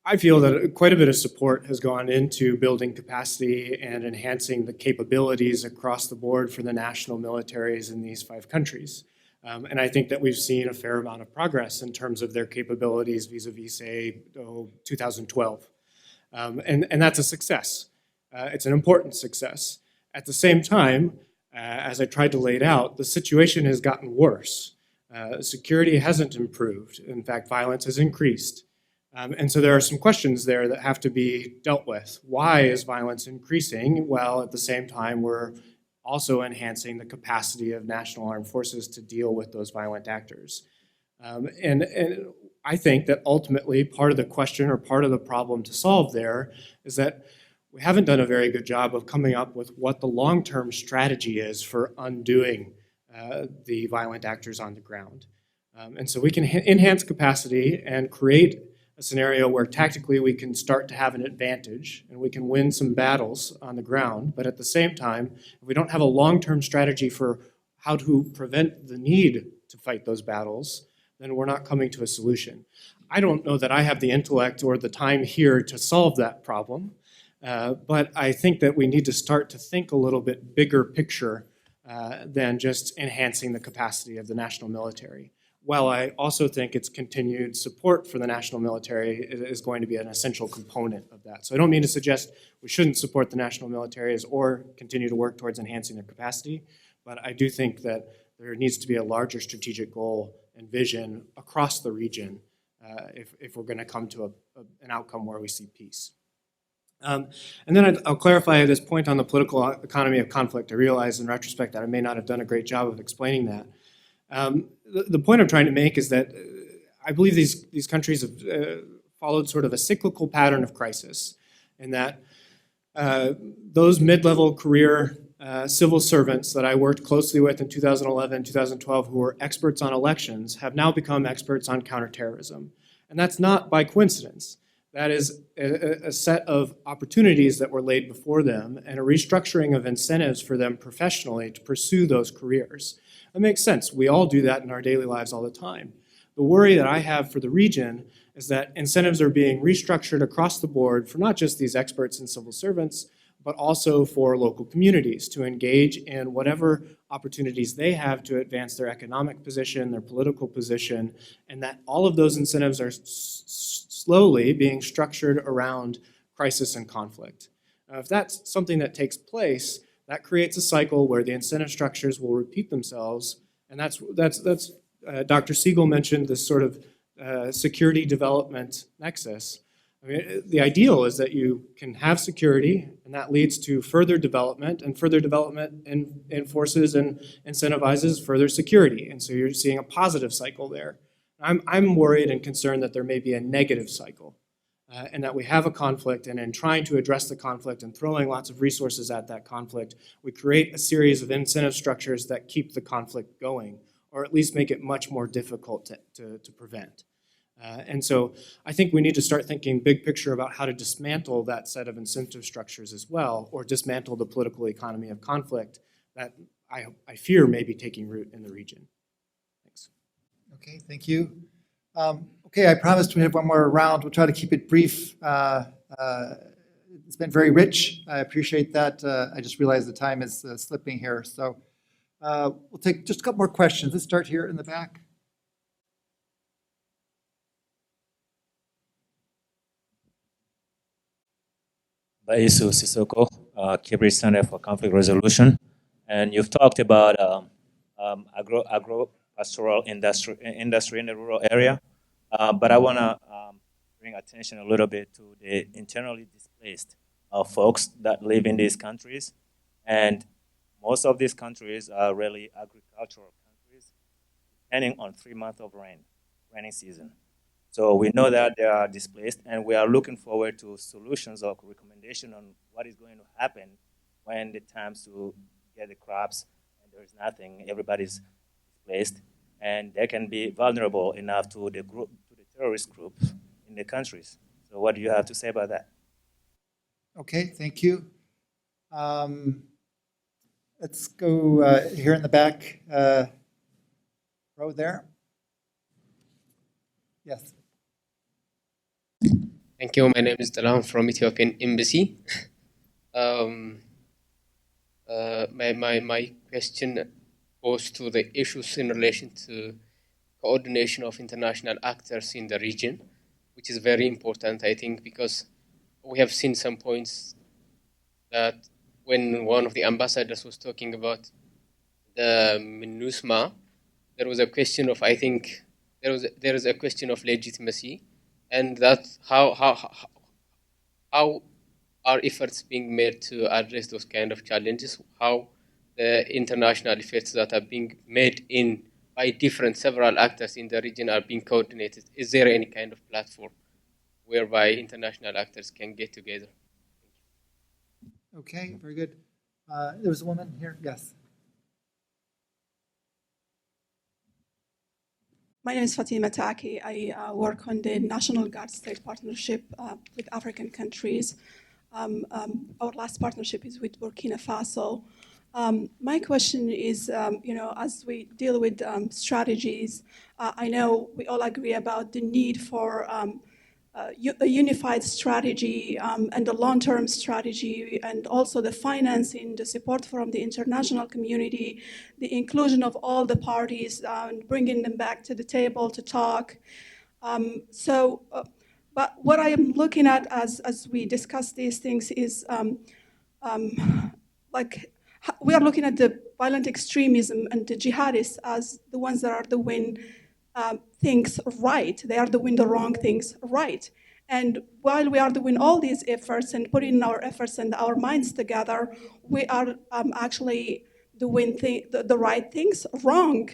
I feel that quite a bit of support has gone into building capacity and enhancing the capabilities across the board for the national militaries in these 5 countries. And I think that we've seen a fair amount of progress in terms of their capabilities vis-a-vis, say, 2012. And that's a success. It's an important success. At the same time, as I tried to lay it out, the situation has gotten worse. Security hasn't improved. In fact, violence has increased. And so there are some questions there that have to be dealt with. Why is violence increasing? Well, at the same time, we're also enhancing the capacity of national armed forces to deal with those violent actors. And I think that ultimately part of the question, or part of the problem to solve there, is that we haven't done a very good job of coming up with what the long-term strategy is for undoing the violent actors on the ground. And so we can enhance capacity and create a scenario where tactically we can start to have an advantage and we can win some battles on the ground. But at the same time, if we don't have a long-term strategy for how to prevent the need to fight those battles, then we're not coming to a solution. I don't know that I have the intellect or the time here to solve that problem, but I think that we need to start to think a little bit bigger picture than just enhancing the capacity of the national military. While I also think its continued support for the national military is going to be an essential component of that. So I don't mean to suggest we shouldn't support the national militaries or continue to work towards enhancing their capacity, but I do think that there needs to be a larger strategic goal and vision across the region if we're going to come to an outcome where we see peace. And then I'll clarify this point on the political economy of conflict. I realize in retrospect that I may not have done a great job of explaining that. The point I'm trying to make is that I believe these countries have followed sort of a cyclical pattern of crisis, in that those mid-level career civil servants that I worked closely with in 2011, 2012, who were experts on elections, have now become experts on counterterrorism. And that's not by coincidence. That is a set of opportunities that were laid before them and a restructuring of incentives for them professionally to pursue those careers. It makes sense. We all do that in our daily lives all the time. The worry that I have for the region is that incentives are being restructured across the board for not just these experts and civil servants, but also for local communities to engage in whatever opportunities they have to advance their economic position, their political position, and that all of those incentives are slowly being structured around crisis and conflict. Now, if that's something that takes place, that creates a cycle where the incentive structures will repeat themselves, and that's Dr. Siegel mentioned this sort of security development nexus. I mean, the ideal is that you can have security, and that leads to further development, and further development enforces and incentivizes further security, and so you're seeing a positive cycle there. I'm worried and concerned that there may be a negative cycle, and that we have a conflict, and in trying to address the conflict and throwing lots of resources at that conflict, we create a series of incentive structures that keep the conflict going, or at least make it much more difficult to prevent. And so I think we need to start thinking big picture about how to dismantle that set of incentive structures as well, or dismantle the political economy of conflict that I fear may be taking root in the region. Thanks. Okay, thank you. Okay, I promised we have one more round. We'll try to keep it brief. It's been very rich. I appreciate that. I just realized the time is slipping here. So we'll take just a couple more questions. Let's start here in the back. Baisu Sissoko, Kibri Center for Conflict Resolution. And you've talked about agro-pastoral industry in the rural area. But I want to bring attention a little bit to the internally displaced folks that live in these countries. And most of these countries are really agricultural countries, depending on 3 months of rainy season. So we know that they are displaced, and we are looking forward to solutions or recommendation on what is going to happen when the times to get the crops and there is nothing, everybody's displaced, and they can be vulnerable enough to the terrorist groups in the countries. So what do you have to say about that? Okay, thank you. Let's go here in the back row there. Yes. Thank you. My name is Salam from Ethiopian Embassy. My question goes to the issues in relation to coordination of international actors in the region, which is very important, I think, because we have seen some points that when one of the ambassadors was talking about the MINUSMA, there was a question of, I think, there is a question of legitimacy, and that how are efforts being made to address those kind of challenges? How the international efforts that are being made by several actors in the region are being coordinated? Is there any kind of platform whereby international actors can get together? Okay, very good. There was a woman here. Yes. My name is Fatima Taki. I work on the National Guard State Partnership with African countries. Our last partnership is with Burkina Faso. My question is, as we deal with strategies, I know we all agree about the need for a unified strategy and a long-term strategy, and also the financing, the support from the international community, the inclusion of all the parties, and bringing them back to the table to talk. But what I am looking at as we discuss these things is we are looking at the violent extremism and the jihadists as the ones that are doing things right. They are doing the wrong things right. And while we are doing all these efforts and putting our efforts and our minds together, we are actually doing the right things wrong.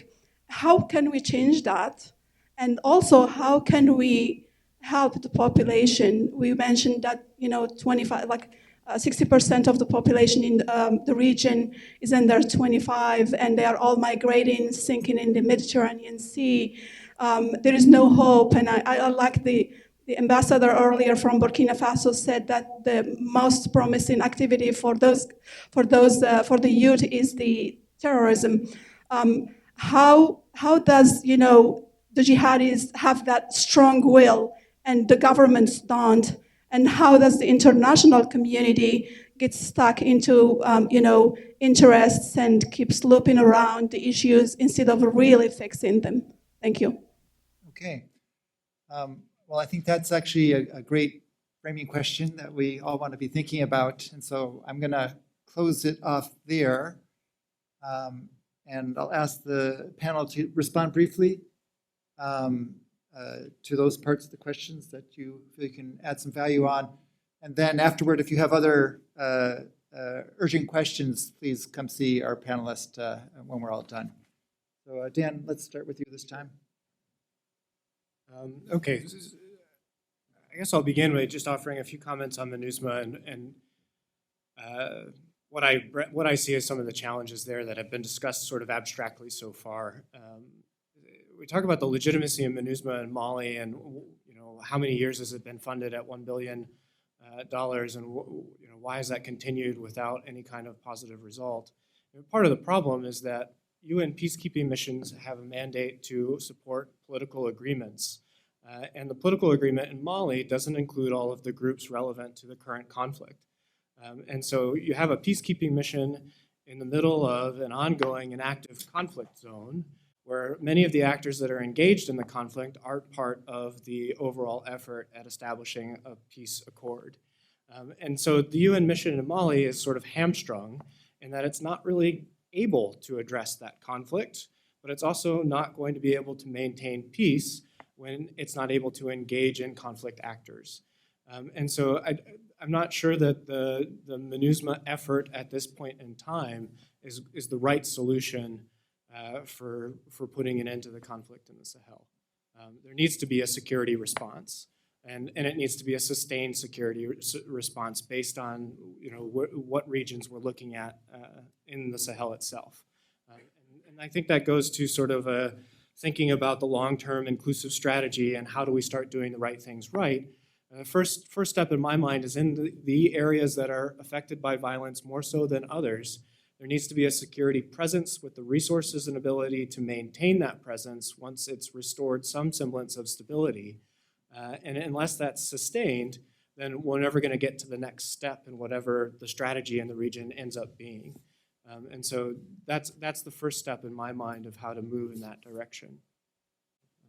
How can we change that? And also, how can we help the population? We mentioned that 60% of the population in the region is under 25, and they are all migrating, sinking in the Mediterranean Sea. There is no hope, and I like the ambassador earlier from Burkina Faso said that the most promising activity for the youth is the terrorism. How does the jihadis have that strong will and the governments don't? And how does the international community get stuck into interests and keeps looping around the issues instead of really fixing them? Thank you. Okay. Well, I think that's actually a great framing question that we all want to be thinking about. And so I'm going to close it off there. And I'll ask the panel to respond briefly to those parts of the questions that you feel you can add some value on. And then afterward, if you have other urgent questions, please come see our panelist when we're all done. So Dan, let's start with you this time. Okay. I guess I'll begin with just offering a few comments on MINUSMA and what I see as some of the challenges there that have been discussed sort of abstractly so far. We talk about the legitimacy of MINUSMA in Mali, and how many years has it been funded at $1 billion, and why has that continued without any kind of positive result? Part of the problem is that UN peacekeeping missions have a mandate to support political agreements, and the political agreement in Mali doesn't include all of the groups relevant to the current conflict. And so you have a peacekeeping mission in the middle of an ongoing and active conflict zone, where many of the actors that are engaged in the conflict aren't part of the overall effort at establishing a peace accord. And so the UN mission in Mali is sort of hamstrung in that it's not really able to address that conflict, but it's also not going to be able to maintain peace when it's not able to engage in conflict actors. And so I'm not sure that the MINUSMA effort at this point in time is the right solution for putting an end to the conflict in the Sahel. There needs to be a security response, and it needs to be a sustained security response based on what regions we're looking at in the Sahel itself. And I think that goes to sort of thinking about the long-term inclusive strategy and how do we start doing the right things right. First step in my mind is in the areas that are affected by violence more so than others. There needs to be a security presence with the resources and ability to maintain that presence once it's restored some semblance of stability. And unless that's sustained, then we're never going to get to the next step in whatever the strategy in the region ends up being. And so that's the first step in my mind of how to move in that direction.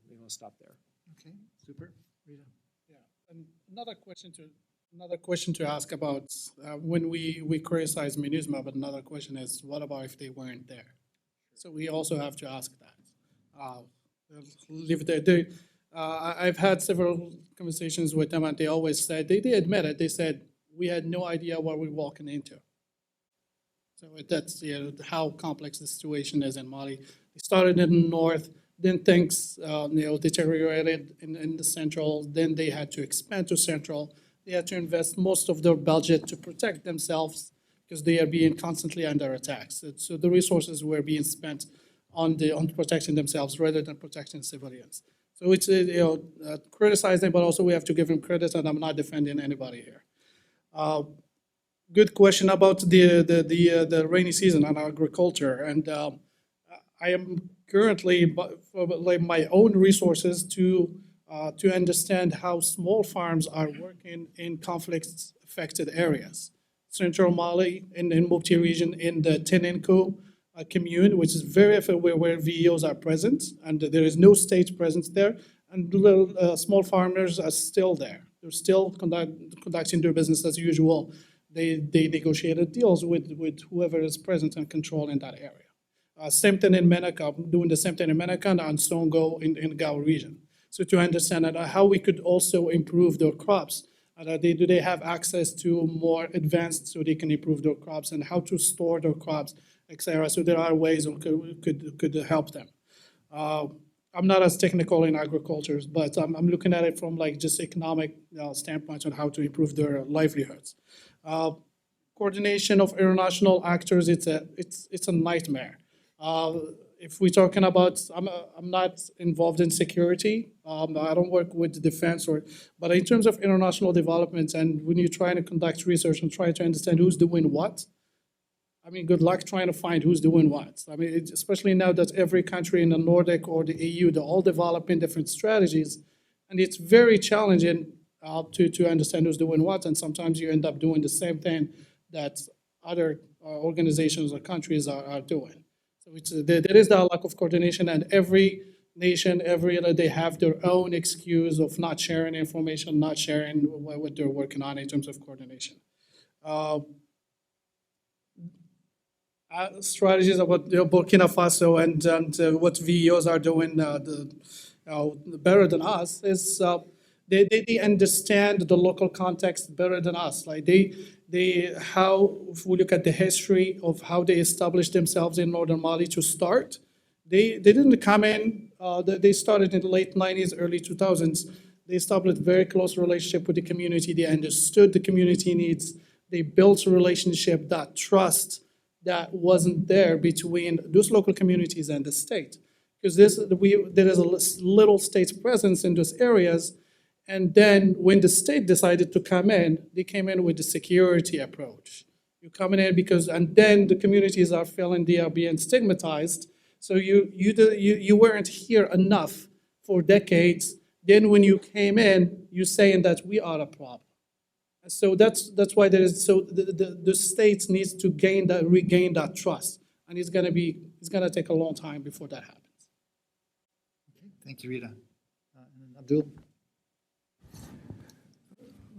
Maybe we'll stop there. Okay, super. Rita. Yeah, and another question to ask about when we criticize MINUSMA, but another question is, what about if they weren't there? So we also have to ask that. Leave it there. I've had several conversations with them, and they always said, they admit it, they said, we had no idea what we're walking into. So that's how complex the situation is in Mali. They started in the north, then things deteriorated in the central, then they had to expand to central. They had to invest most of their budget to protect themselves because they are being constantly under attack. So the resources were being spent on protecting themselves rather than protecting civilians. So it's criticizing, but also we have to give them credit, and I'm not defending anybody here. good question about the rainy season and agriculture, and I am currently like my own resources to understand how small farms are working in conflict-affected areas. Central Mali, in Mopti region, in the Tenenko commune, which is very where VEOs are present, and there is no state presence there, and little small farmers are still there. They're still conducting their business as usual. They negotiated deals with whoever is present and controlling that area. Same thing in Menaka, doing the same thing in Menaka and Songo in Gao region. So to understand how we could also improve their crops. Do they have access to more advanced so they can improve their crops and how to store their crops, etc. So there are ways we could help them. I'm not as technical in agriculture, but I'm looking at it from like just economic standpoints on how to improve their livelihoods. Coordination of international actors, it's a nightmare. If we're talking about, I'm not involved in security. I don't work with defense, but in terms of international development, and when you're trying to conduct research and try to understand who's doing what, I mean, good luck trying to find who's doing what. I mean, especially now that every country in the Nordic or the EU, they're all developing different strategies, and it's very challenging to understand who's doing what, and sometimes you end up doing the same thing that other organizations or countries are doing. So there is that lack of coordination, and every nation, they have their own excuse of not sharing information, not sharing what they're working on in terms of coordination. Strategies about Burkina Faso and what VEOs are doing better than us is they understand the local context better than us. Like if we look at the history of how they established themselves in northern Mali to start, they didn't come in, they started in the late 90s, early 2000s. They established a very close relationship with the community. They understood the community needs. They built a relationship, that trust that wasn't there between those local communities and the state. Because there is a little state presence in those areas. And then when the state decided to come in, they came in with the security approach. You're coming in and then the communities are feeling they are being stigmatized. So you weren't here enough for decades. Then when you came in, you're saying that we are a problem. So that's why the state needs to regain that trust. And it's gonna take a long time before that happens. Okay, thank you, Rida. And Abdoul.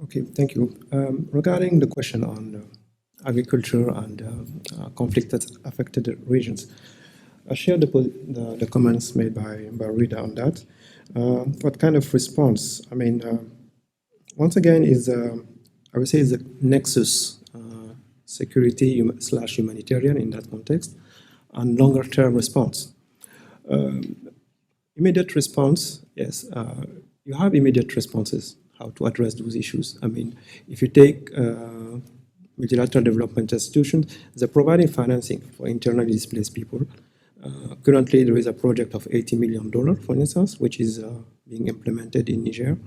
Okay, thank you. Regarding the question on agriculture and conflict-affected regions, I share the comments made by Rida on that. What kind of response? I mean, once again, I would say is a nexus, security / humanitarian in that context, and longer-term response. Immediate response, yes, you have immediate responses. How to address those issues. I mean, if you take multilateral development institutions, they're providing financing for internally displaced people. Currently, there is a project of $80 million, for instance, which is being implemented in Niger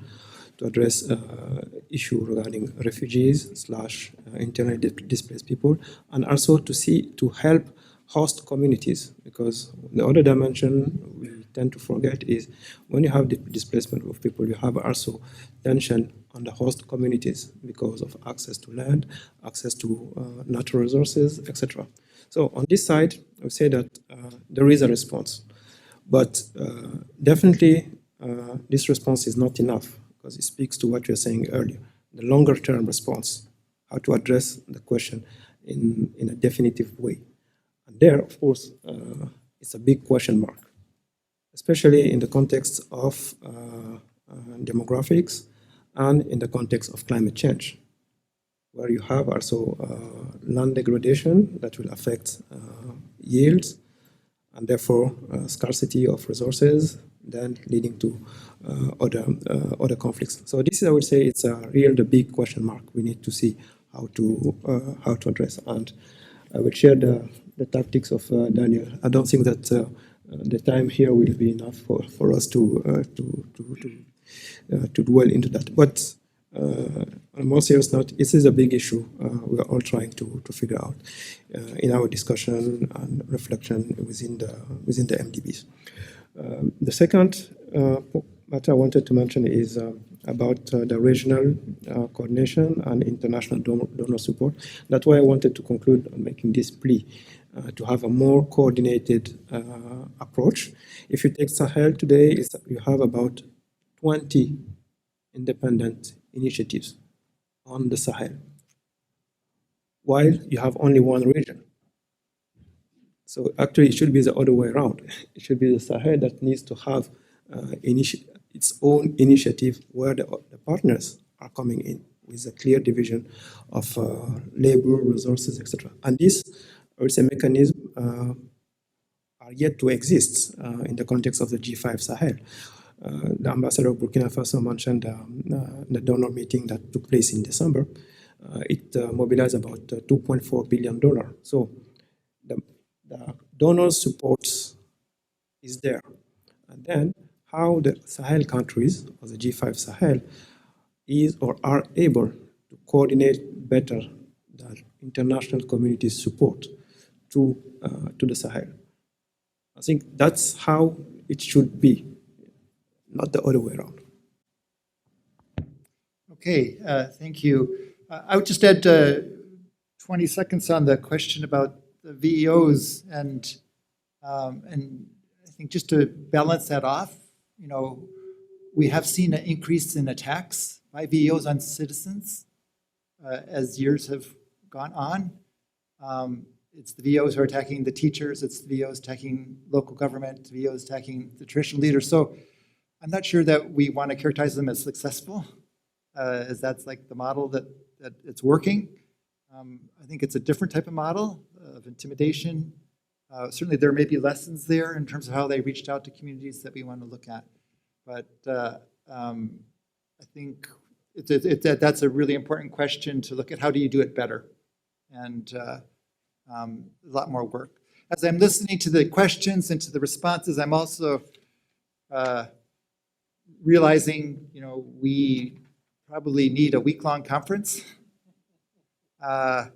to address issue regarding refugees / internally displaced people, and also to help host communities, because the other dimension we tend to forget is when you have the displacement of people, you have also tension on the host communities because of access to land, access to natural resources, etc. So on this side, I would say that there is a response, but definitely this response is not enough because it speaks to what you were saying earlier, the longer term response, how to address the question in a definitive way. And there, of course, it's a big question mark, especially in the context of demographics and in the context of climate change, where you have also land degradation that will affect yields and therefore scarcity of resources, then leading to other conflicts. So this is, I would say, it's the big question mark. We need to see how to address. And I will share the tactics of Daniel. I don't think that the time here will be enough for us to dwell into that. But on a more serious note, this is a big issue we are all trying to figure out in our discussion and reflection within the MDBs. The second matter I wanted to mention is about the regional coordination and international donor support. That's why I wanted to conclude on making this plea to have a more coordinated approach. If you take Sahel today, you have about 20 independent initiatives on the Sahel, while you have only one region. So actually, it should be the other way around. It should be the Sahel that needs to have its own initiative where the partners are coming in with a clear division of labor, resources, etc. And this, it's a mechanism are yet to exist in the context of the G5 Sahel. The ambassador of Burkina Faso mentioned the donor meeting that took place in December. It mobilized about $2.4 billion. So the donor support is there. And then how the Sahel countries, or the G5 Sahel, is or are able to coordinate better the international community's support to the Sahel. I think that's how it should be, not the other way around. Okay, thank you. I would just add 20 seconds on the question about the VEOs, and I think just to balance that off, you know, we have seen an increase in attacks by VEOs on citizens as years have gone on. It's the VEOs who are attacking the teachers, it's the VEOs attacking local government, the VEOs attacking the traditional leaders. So I'm not sure that we want to characterize them as successful, as that's like the model that it's working. I think it's a different type of model of intimidation. Certainly there may be lessons there in terms of how they reached out to communities that we want to look at. But I think that's a really important question to look at. How do you do it better? And a lot more work. As I'm listening to the questions and to the responses, I'm also realizing, you know, we probably need a week-long conference. I'm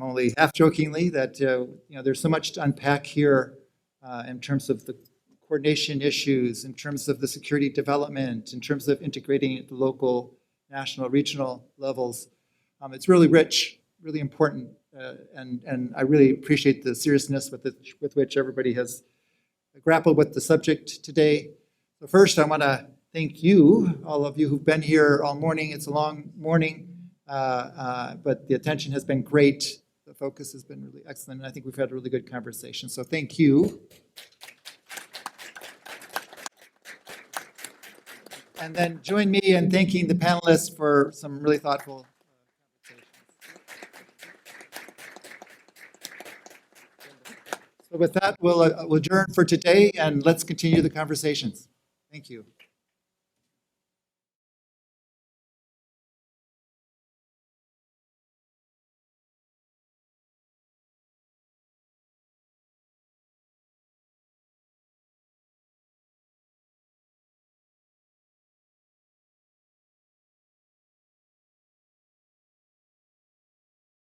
only half jokingly that you know, there's so much to unpack here in terms of the coordination issues, in terms of the security development, in terms of integrating at the local, national, regional levels. It's really rich, really important, and I really appreciate the seriousness with which everybody has grappled with the subject today. So first, I want to thank you, all of you who've been here all morning. It's a long morning. But the attention has been great. The focus has been really excellent, and I think we've had a really good conversation. So thank you. And then join me in thanking the panelists for some really thoughtful conversations. So with that, we'll adjourn for today, and let's continue the conversations. Thank you.